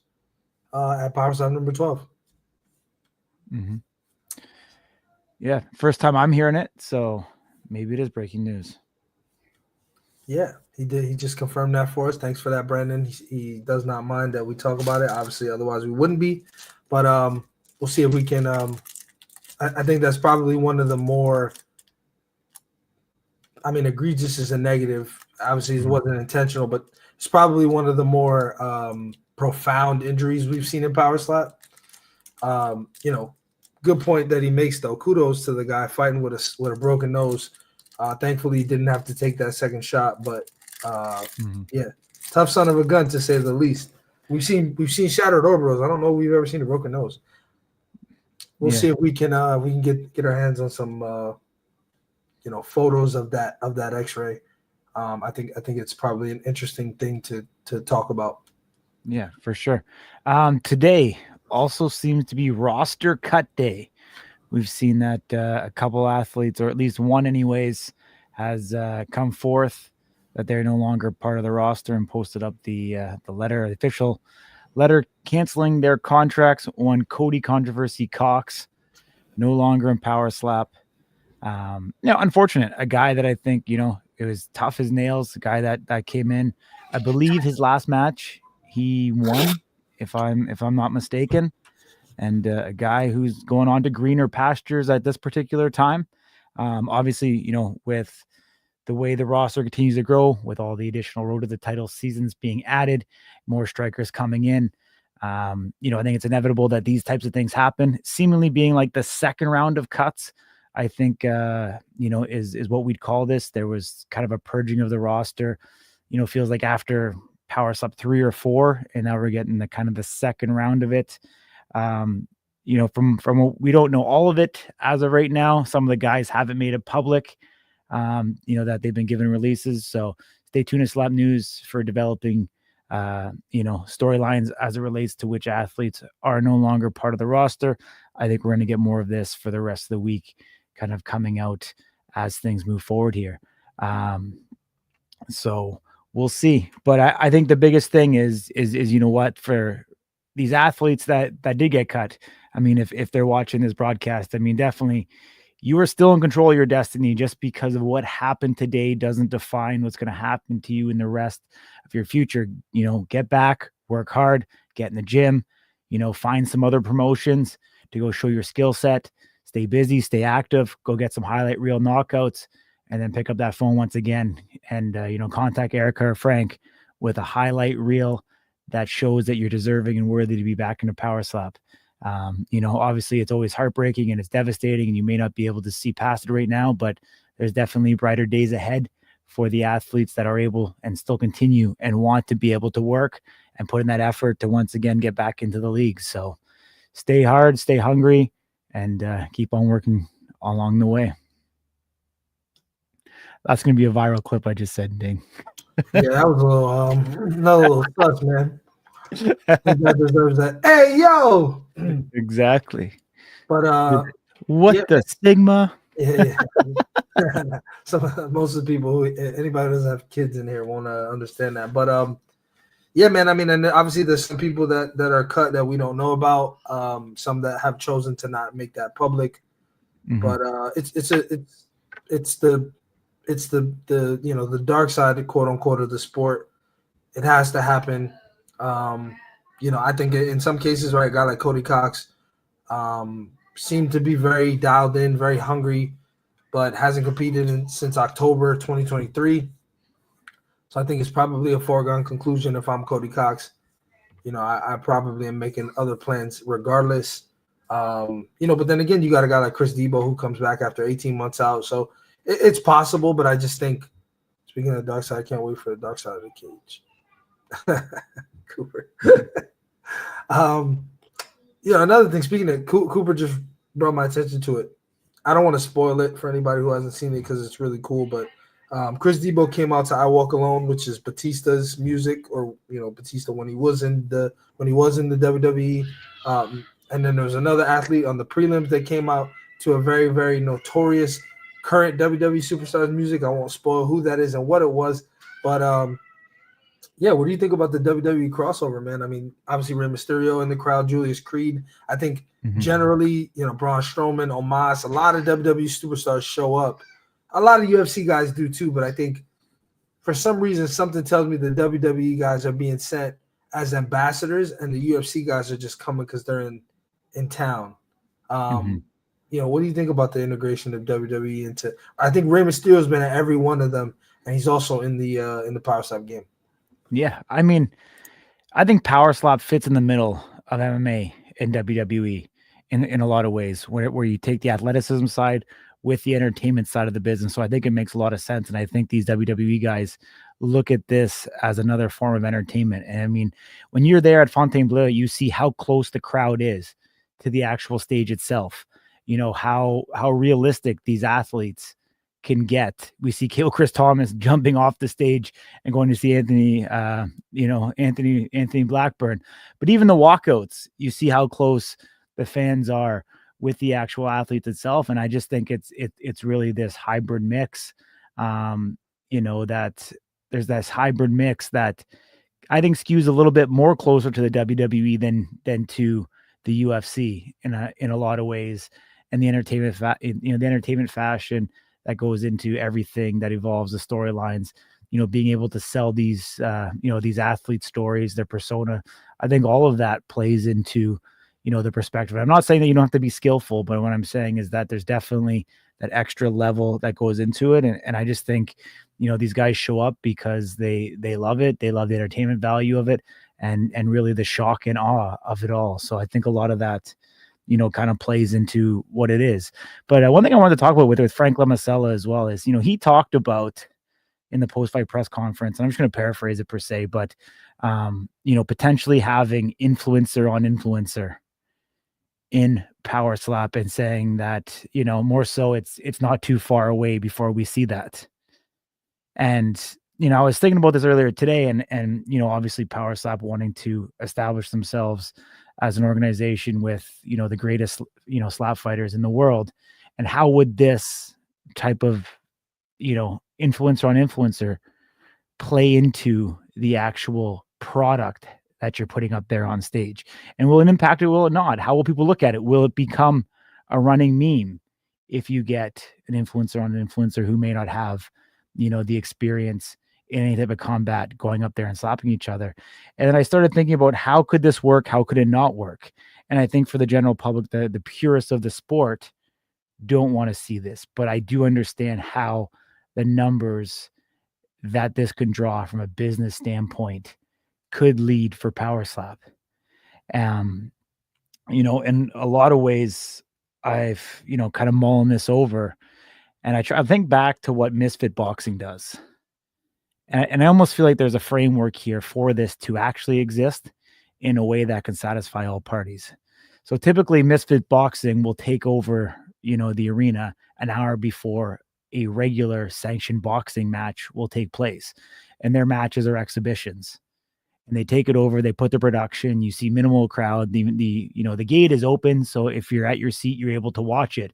at Power Slam number 12. Mm-hmm. Yeah, first time I'm hearing it, so maybe it is breaking news. Yeah, he did. He just confirmed that for us. Thanks for that, Brandon. He does not mind that we talk about it. Obviously, otherwise we wouldn't be. But we'll see if we can. I think that's probably one of the more. I mean, egregious is a negative. Obviously, it wasn't intentional, but it's probably one of the more profound injuries we've seen in Power Slap. Good point that he makes though. Kudos to the guy fighting with a broken nose. Thankfully, he didn't have to take that second shot, but yeah, tough son of a gun to say the least. We've seen shattered orbitals. I don't know if we've ever seen a broken nose. We'll see if we can get our hands on some photos of that X-ray. I think it's probably an interesting thing to talk about. Yeah, for sure. Today also seems to be roster cut day. We've seen that a couple athletes, or at least one anyways, has come forth that they're no longer part of the roster and posted up the letter, the official letter canceling their contracts. One Cody Controversy Cox, no longer in Power Slap. Unfortunate. A guy that I think, it was tough as nails. A guy that came in, I believe his last match he won, if I'm not mistaken. And a guy who's going on to greener pastures at this particular time. Obviously, with the way the roster continues to grow, with all the additional road to the title seasons being added, more strikers coming in, I think it's inevitable that these types of things happen. Seemingly being like the second round of cuts, I think, is what we'd call this. There was kind of a purging of the roster, feels like after Power Slap 3 or 4, and now we're getting the second round of it. From we don't know all of it as of right now. Some of the guys haven't made it public, that they've been given releases. So stay tuned to Slap News for developing, storylines as it relates to which athletes are no longer part of the roster. I think we're going to get more of this for the rest of the week, kind of coming out as things move forward here. So we'll see. But I think the biggest thing is for these athletes that did get cut. I mean, if they're watching this broadcast, I mean, definitely you are still in control of your destiny. Just because of what happened today doesn't define what's going to happen to you in the rest of your future. Get back, work hard, get in the gym, find some other promotions to go show your skill set, stay busy, stay active, go get some highlight reel knockouts, and then pick up that phone once again and, contact Erica or Frank with a highlight reel that shows that you're deserving and worthy to be back in a Power Slap. Obviously it's always heartbreaking and it's devastating and you may not be able to see past it right now, but there's definitely brighter days ahead for the athletes that are able and still continue and want to be able to work and put in that effort to once again get back into the league. So stay hard, stay hungry, and keep on working along the way. That's going to be a viral clip I just said, Ding. Yeah, that was a little sus, man. I think that deserves that. Hey, yo! Exactly. But the stigma? Yeah. Most of the people anybody who doesn't have kids in here won't understand that. But yeah, man. I mean, and obviously there's some people that are cut that we don't know about. Some that have chosen to not make that public. Mm-hmm. But it's the the dark side, quote unquote, of the sport. It has to happen. I think in some cases, right, a guy like Cody Cox seemed to be very dialed in, very hungry, but hasn't competed since October 2023. So I think it's probably a foregone conclusion if I'm Cody Cox. I probably am making other plans regardless. But then again, you got a guy like Chris Debo who comes back after 18 months out. So it's possible, but I just think, speaking of the dark side, I can't wait for the dark side of the cage. Cooper. Another thing, speaking of Cooper just brought my attention to it. I don't want to spoil it for anybody who hasn't seen it because it's really cool, but Chris Debo came out to "I Walk Alone," which is Batista's music, or Batista when he was in the WWE. And then there was another athlete on the prelims that came out to a very, very notorious current WWE superstar's music. I won't spoil who that is and what it was, but what do you think about the WWE crossover, man? I mean, obviously Rey Mysterio in the crowd, Julius Creed. I think generally, Braun Strowman, Omos, a lot of WWE superstars show up. A lot of UFC guys do too, but I think for some reason something tells me the WWE guys are being sent as ambassadors, and the UFC guys are just coming because they're in town. What do you think about the integration of WWE into? I think Rey Mysterio's been at every one of them, and he's also in the Power Slap game. Yeah, I mean, I think Power Slap fits in the middle of MMA and WWE in a lot of ways, where you take the athleticism side with the entertainment side of the business. So I think it makes a lot of sense. And I think these WWE guys look at this as another form of entertainment. And I mean, when you're there at Fontainebleau, you see how close the crowd is to the actual stage itself. How realistic these athletes can get. We see Chris Thomas jumping off the stage and going to see Anthony Blackburn. But even the walkouts, you see how close the fans are with the actual athletes itself. And I just think it's really this hybrid mix, that there's this hybrid mix that I think skews a little bit more closer to the WWE than to the UFC in a lot of ways. And the entertainment fashion that goes into everything that evolves the storylines, being able to sell these athlete stories, their persona. I think all of that plays into, the perspective. I'm not saying that you don't have to be skillful, but what I'm saying is that there's definitely that extra level that goes into it. And I just think, these guys show up because they love it. They love the entertainment value of it and really the shock and awe of it all. So I think a lot of that, kind of plays into what it is. But one thing I wanted to talk about with Frank Lamasella as well is, he talked about in the post-fight press conference, and I'm just going to paraphrase it per se, but, potentially having influencer on influencer in Power Slap and saying that, more so it's not too far away before we see that. And, I was thinking about this earlier today and, obviously Power Slap wanting to establish themselves as an organization with, the greatest, slap fighters in the world. And how would this type of, influencer on influencer play into the actual product that you're putting up there on stage? And will it impact it? Will it not? How will people look at it? Will it become a running meme if you get an influencer on an influencer who may not have, the experience in any type of combat going up there and slapping each other? And then I started thinking about how could this work? How could it not work? And I think for the general public, the purists of the sport don't want to see this, but I do understand how the numbers that this can draw from a business standpoint could lead for Power Slap. In a lot of ways, I've, kind of mulling this over, and I think back to what Misfit Boxing does. And I almost feel like there's a framework here for this to actually exist in a way that can satisfy all parties. So typically Misfit Boxing will take over, the arena an hour before a regular sanctioned boxing match will take place. And their matches are exhibitions. And they take it over, they put the production, you see minimal crowd, the gate is open. So if you're at your seat, you're able to watch it.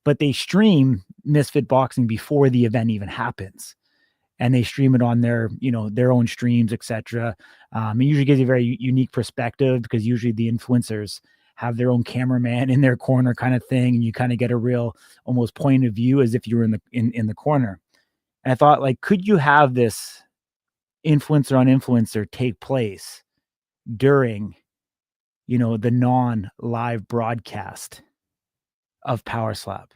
But they stream Misfit Boxing before the event even happens. And they stream it on their own streams, etc. It usually gives you a very unique perspective because usually the influencers have their own cameraman in their corner kind of thing. And you kind of get a real almost point of view as if you were in the corner. And I thought, like, could you have this influencer on influencer take place during, the non-live broadcast of Power Slap?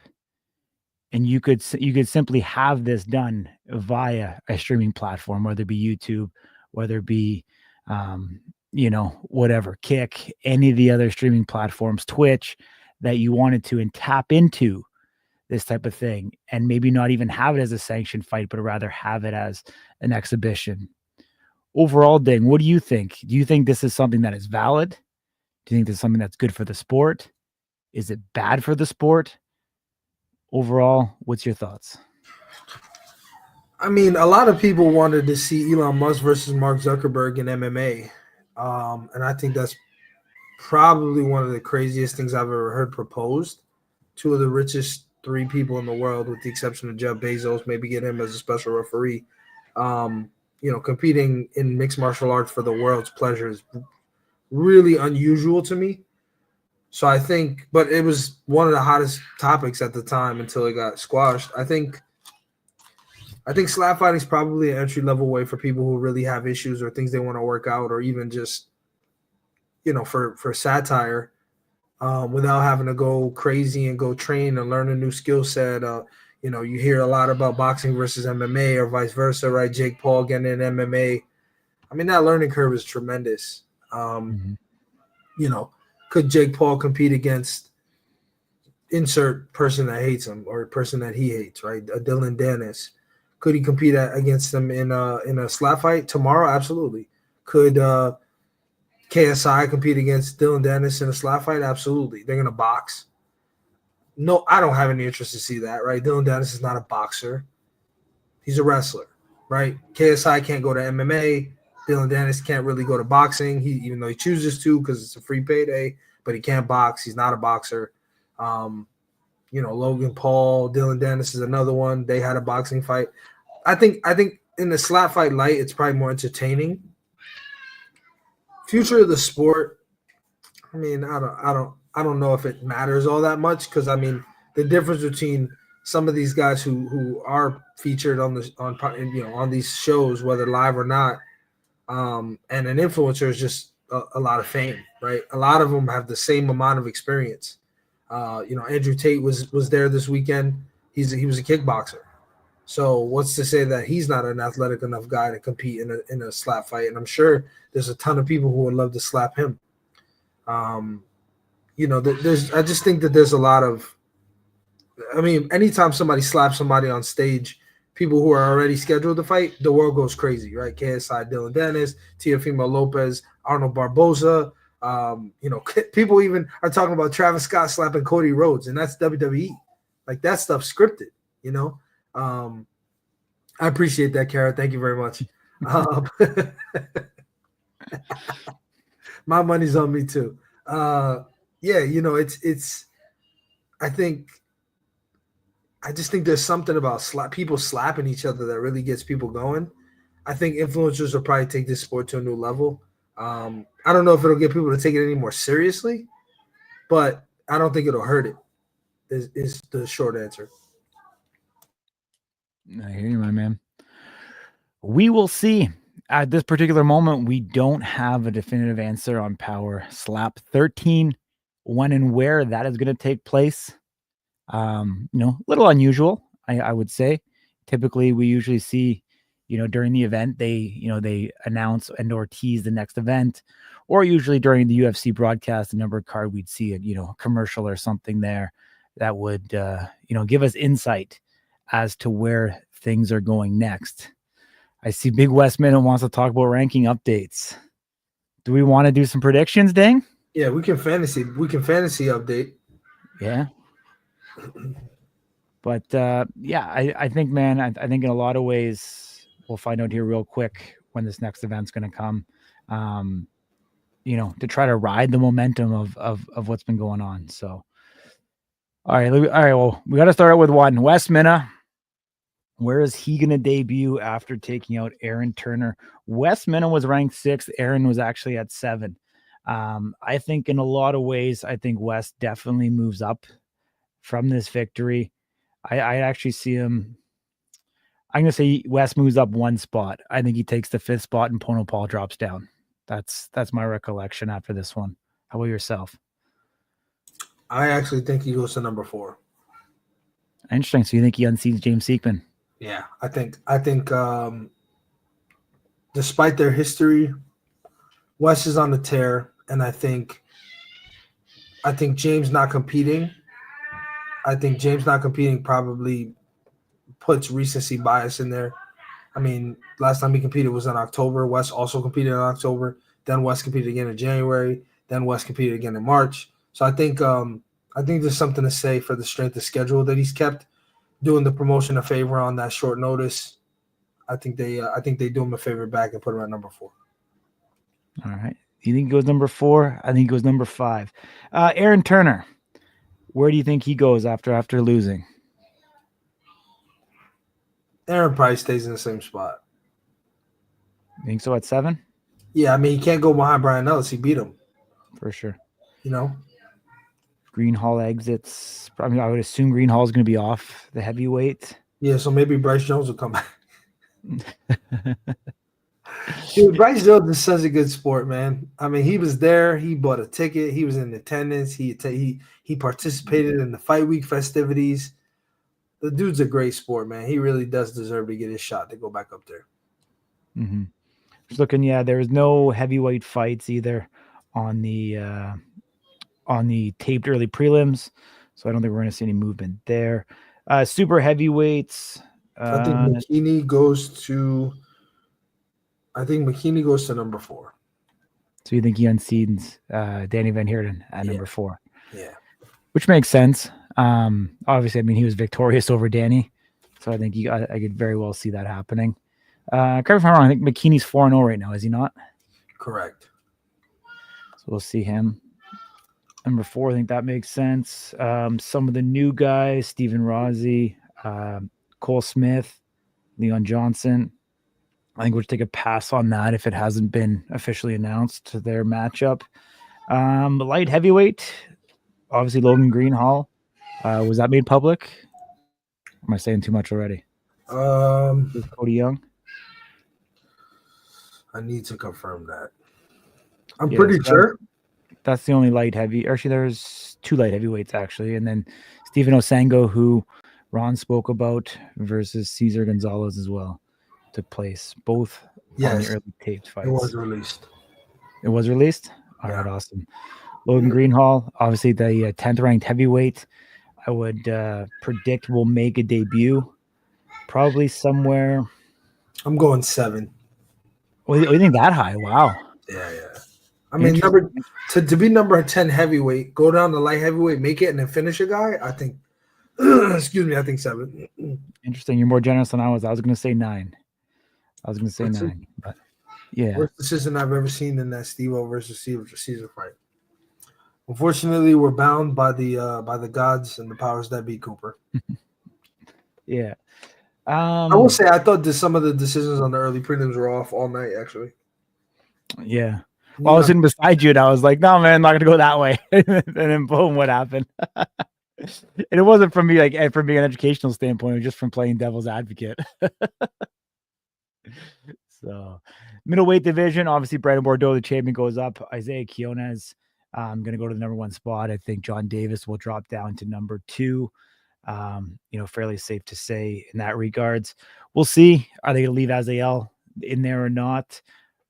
and you could simply have this done via a streaming platform, whether it be YouTube, whether it be whatever, Kick, any of the other streaming platforms, Twitch, that you wanted to, and tap into this type of thing, and maybe not even have it as a sanctioned fight, but rather have it as an exhibition. Overall, Ding, what do you think? Do you think this is something that is valid? Do you think this is something that's good for the sport? Is it bad for the sport? Overall, what's your thoughts? I mean, a lot of people wanted to see Elon Musk versus Mark Zuckerberg in MMA. And I think that's probably one of the craziest things I've ever heard proposed. Two of the richest three people in the world, with the exception of Jeff Bezos, maybe get him as a special referee. Competing in mixed martial arts for the world's pleasure is really unusual to me. So I think, but it was one of the hottest topics at the time until it got squashed. I think slap fighting is probably an entry-level way for people who really have issues or things they want to work out, or even just, for satire, without having to go crazy and go train and learn a new skill set. You hear a lot about boxing versus MMA or vice versa, right? Jake Paul getting in MMA. I mean, that learning curve is tremendous. Could Jake Paul compete against insert person that hates him or person that he hates, right? Dylan Dennis. Could he compete against them in a slap fight tomorrow? Absolutely. Could KSI compete against Dylan Dennis in a slap fight? Absolutely. They're going to box. No, I don't have any interest to see that, right? Dylan Dennis is not a boxer. He's a wrestler, right? KSI can't go to MMA. Dylan Dennis can't really go to boxing, even though he chooses to because it's a free payday, but he can't box. He's not a boxer. Logan Paul, Dylan Dennis is another one. They had a boxing fight. I think in the slap fight light, it's probably more entertaining. Future of the sport, I mean, I don't know if it matters all that much, because I mean, the difference between some of these guys who are featured on these shows, whether live or not, and an influencer is just a lot of fame, right? A lot of them have the same amount of experience. Andrew Tate was there this weekend. He was a kickboxer. So what's to say that he's not an athletic enough guy to compete in a slap fight? And I'm sure there's a ton of people who would love to slap him. I just think that there's a lot of, I mean, anytime somebody slaps somebody on stage, people who are already scheduled to fight, the world goes crazy, right? KSI, Dylan Dennis, Teofimo Lopez, Arnold Barboza. People even are talking about Travis Scott slapping Cody Rhodes, and that's WWE. Like, that stuff's scripted, I appreciate that, Kara. Thank you very much. My money's on me too. It's. I just think there's something about people slapping each other that really gets people going. I think influencers will probably take this sport to a new level. I don't know if it'll get people to take it any more seriously, but I don't think it'll hurt it. Is the short answer. I hear you, my man. We will see. At this particular moment, we don't have a definitive answer on Power Slap 13, when and where that is going to take place. A little unusual, I would say. Typically, we usually see, during the event, they announce and or tease the next event, or usually during the UFC broadcast, the number card, we'd see a commercial or something there that would, give us insight as to where things are going next. I see Big West Minute wants to talk about ranking updates. Do we want to do some predictions, Dang? Yeah, we can fantasy update. Yeah. But I think, man, I think in a lot of ways we'll find out here real quick when this next event's going to come, to try to ride the momentum of what's been going on. So, all right. Well, we got to start out with one. Wes Minna. Where is he going to debut after taking out Aaron Turner? Wes Minna was ranked 6th. Aaron was actually at 7. I think in a lot of ways, I think Wes definitely moves up from this victory. I actually see him. I'm going to say Wes moves up 1 spot. I think he takes the 5th spot and Pono Paul drops down. That's my recollection after this one. How about yourself? I actually think he goes to number 4. Interesting. So you think he unseats James Seekman? Yeah, I think despite their history, Wes is on the tear, and I think James not competing. I think James not competing probably puts recency bias in there. I mean, last time he competed was in October. Wes also competed in October. Then Wes competed again in January. Then Wes competed again in March. So I think there's something to say for the strength of schedule that he's kept, doing the promotion a favor on that short notice. I think they do him a favor back and put him at number 4. All right. You think he goes number 4? I think he goes number 5. Aaron Turner, where do you think he goes after losing? Aaron probably stays in the same spot. You think so at 7? Yeah, I mean, he can't go behind Brian Ellis. He beat him. For sure. You know? Greenhall exits. I mean, I would assume Greenhall is going to be off the heavyweight. Yeah, so maybe Bryce Jones will come back. Dude, Bryce Jones is such a good sport, man. I mean, he was there. He bought a ticket. He was in attendance. He participated in the fight week festivities. The dude's a great sport, man. He really does deserve to get his shot to go back up there. Mm-hmm. Just looking, there was no heavyweight fights either on the taped early prelims, so I don't think we're going to see any movement there. Super heavyweights. I think McKinney goes to number 4. So you think he unseats Danny Van Heerden at number 4? Yeah. Which makes sense. Obviously, I mean, he was victorious over Danny, so I think I could very well see that happening. Correct me if I'm wrong, I think McKinney's 4-0 right now, is he not? Correct. So we'll see him. Number 4, I think that makes sense. Some of the new guys, Stephen Rossi, Cole Smith, Leon Johnson. I think we'll take a pass on that if it hasn't been officially announced to their matchup. Light heavyweight, obviously Logan Greenhall. Was that made public? Or am I saying too much already? Cody Young. I need to confirm that. I'm pretty sure. That's the only light heavy. Actually, there's 2 light heavyweights actually, and then Stephen Osango, who Ron spoke about, versus Cesar Gonzalez as well, took place. Both on the early taped fights. It was released. It was released? All right, awesome. Logan Greenhall, obviously the 10th ranked heavyweight, I would predict will make a debut probably somewhere. I'm going 7. Oh, you think that high? Wow. Yeah. I mean, to be number 10 heavyweight, go down to light heavyweight, make it, and then finish a guy, I think, excuse me, I think 7. Interesting. You're more generous than I was. I was going to say 9. But yeah. Worst decision I've ever seen in that Steve-O versus Caesar fight. Unfortunately, we're bound by the gods and the powers that be, Cooper. Yeah. I will say I thought that some of the decisions on the early prelims were off all night, actually. Yeah. Well, I was sitting beside you, and I was like, no, man, I'm not going to go that way. And then boom, what happened? And it wasn't from me, from being an educational standpoint, it was just from playing devil's advocate. So, middleweight division, obviously, Brandon Bordeaux, the champion, goes up. Isaiah Quinones, going to go to the number 1 spot. I think John Davis will drop down to number 2. Fairly safe to say in that regards. We'll see. Are they going to leave Azael in there or not?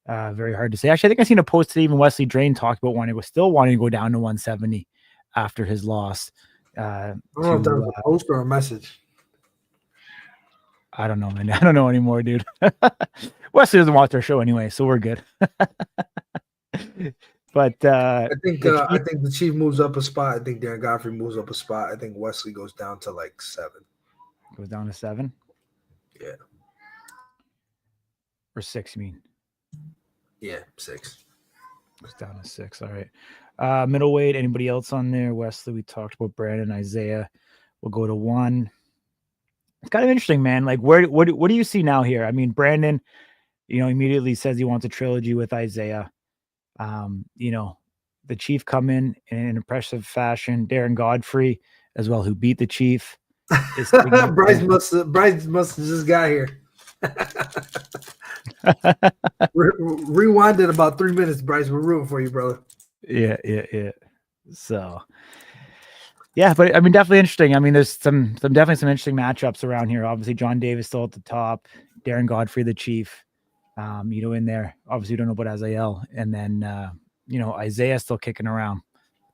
Very hard to say. Actually, I think I seen a post today. Even Wesley Drain talked about wanting to go down to 170 after his loss. I don't know if that was a post or a message. I don't know, man. I don't know anymore, dude. Wesley doesn't watch our show anyway, so we're good. But I think the Chief moves up a spot. I think Darren Godfrey moves up a spot. I think Wesley goes down to 7. Goes down to 7? Yeah. Or 6, you mean? Yeah, 6. Goes down to 6. All right. Middleweight, anybody else on there? Wesley, we talked about Brandon, Isaiah. We'll go to 1. It's kind of interesting, man. What do you see now here? I mean, Brandon, immediately says he wants a trilogy with Isaiah. The Chief come in an impressive fashion. Darren Godfrey as well, who beat the Chief. Bryce must have just got here. Rewind it about 3 minutes, Bryce. We're rooting for you, brother. Yeah. So Yeah, but I mean, definitely interesting. I mean, there's definitely some interesting matchups around here. Obviously, John Davis still at the top, Darren Godfrey, the Chief, in there. Obviously, we don't know about Azael, and then Isaiah still kicking around.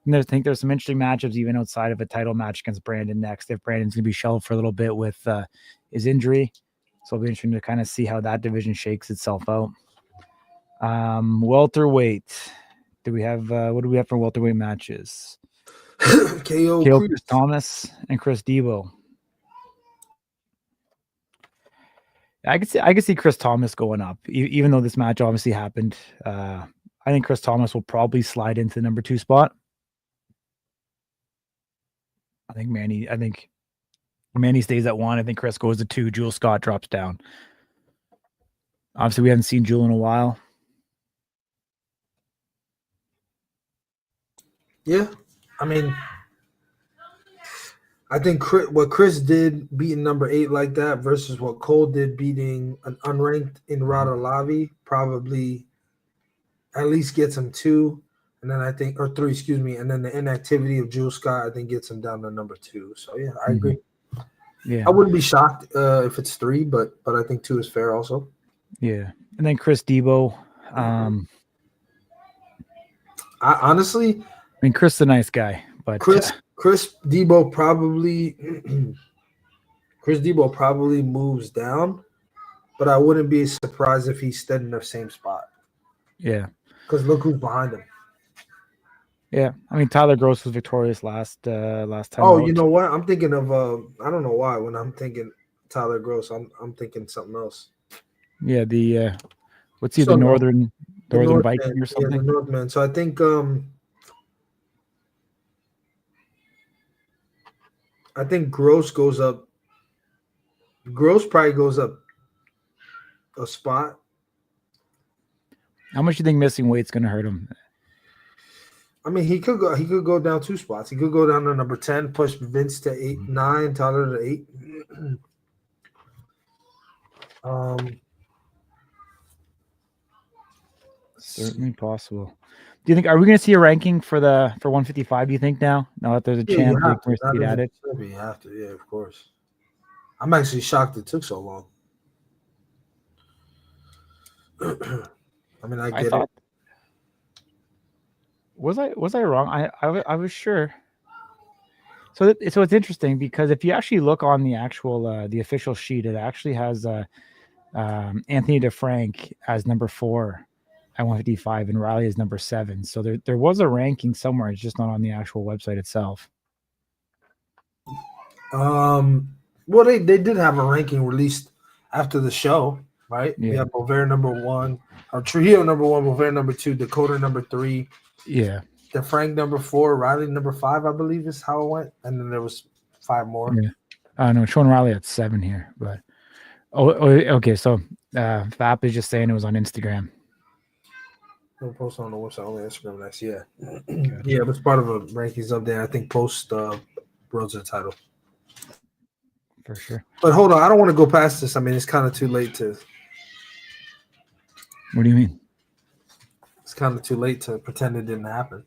And I think there's some interesting matchups even outside of a title match against Brandon next. If Brandon's gonna be shelved for a little bit with his injury, so it'll be interesting to kind of see how that division shakes itself out. Welterweight. Do we have what do we have for welterweight matches? KO Chris Thomas and Chris Debo. I could see Chris Thomas going up, even though this match obviously happened. I think Chris Thomas will probably slide into the number 2 spot. I think Manny stays at 1. I think Chris goes to 2. Jewel Scott drops down. Obviously, we haven't seen Jewel in a while. Yeah, I mean, I think what Chris did beating number 8 like that versus what Cole did beating an unranked in Radolavi probably at least gets him 2, and then I think, or 3, excuse me, and then the inactivity of Jewel Scott I think gets him down to number 2. So yeah, I agree. Yeah, I wouldn't be shocked if it's 3, but I think 2 is fair also. Yeah, and then Chris Debo. I honestly, Chris is a nice guy, but Chris Debo probably moves down, but I wouldn't be surprised if he stayed in the same spot. Yeah, because look who's behind him. Yeah, I mean Tyler Gross was victorious last time. Oh, you know what? I'm thinking of I don't know why when I'm thinking Tyler Gross, I'm thinking something else. Yeah, the what's he, the Northern Viking or something? Yeah, the Northman. So I think Gross goes up. Gross probably goes up a spot. How much do you think missing weight's going to hurt him? I mean, he could go down 2 spots. He could go down to number 10, push Vince to 8, 9, Tyler to 8. Certainly possible. Do you think, are we going to see a ranking for 155? Do you think now that there's a chance you have to get added? You have to, yeah, of course. I'm actually shocked it took so long. I mean, I get it. Was I wrong? I was sure. So it's interesting because if you actually look on the actual the official sheet, it actually has Anthony DeFrank as number 4 at 155 and Riley as number 7. So there was a ranking somewhere. It's just not on the actual website itself. Well, they did have a ranking released after the show, right? Yeah. We have Bovair number 1, or Trujillo number 1, Bovair number 2, Dakota number 3. Yeah. DeFrank number 4, Riley number 5, I believe is how it went. And then there was 5 more. Yeah. No, showing Riley at 7 here, but okay. So Fap is just saying it was on Instagram. We'll post on the website, only Instagram. Nice, yeah. Gotcha. Yeah, that's part of a rankings update. I think post Roads to the title. For sure. But hold on, I don't want to go past this. I mean, it's kind of too late to. What do you mean? It's kind of too late to pretend it didn't happen.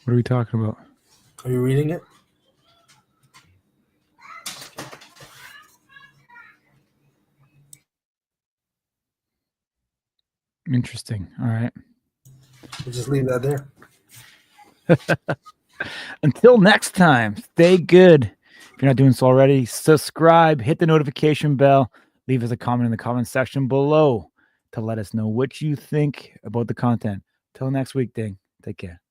What are we talking about? Are you reading it? Interesting. All right. We'll just leave that there. Until next time, stay good. If you're not doing so already, subscribe, hit the notification bell, leave us a comment in the comment section below to let us know what you think about the content. Till next week, Ding. Take care.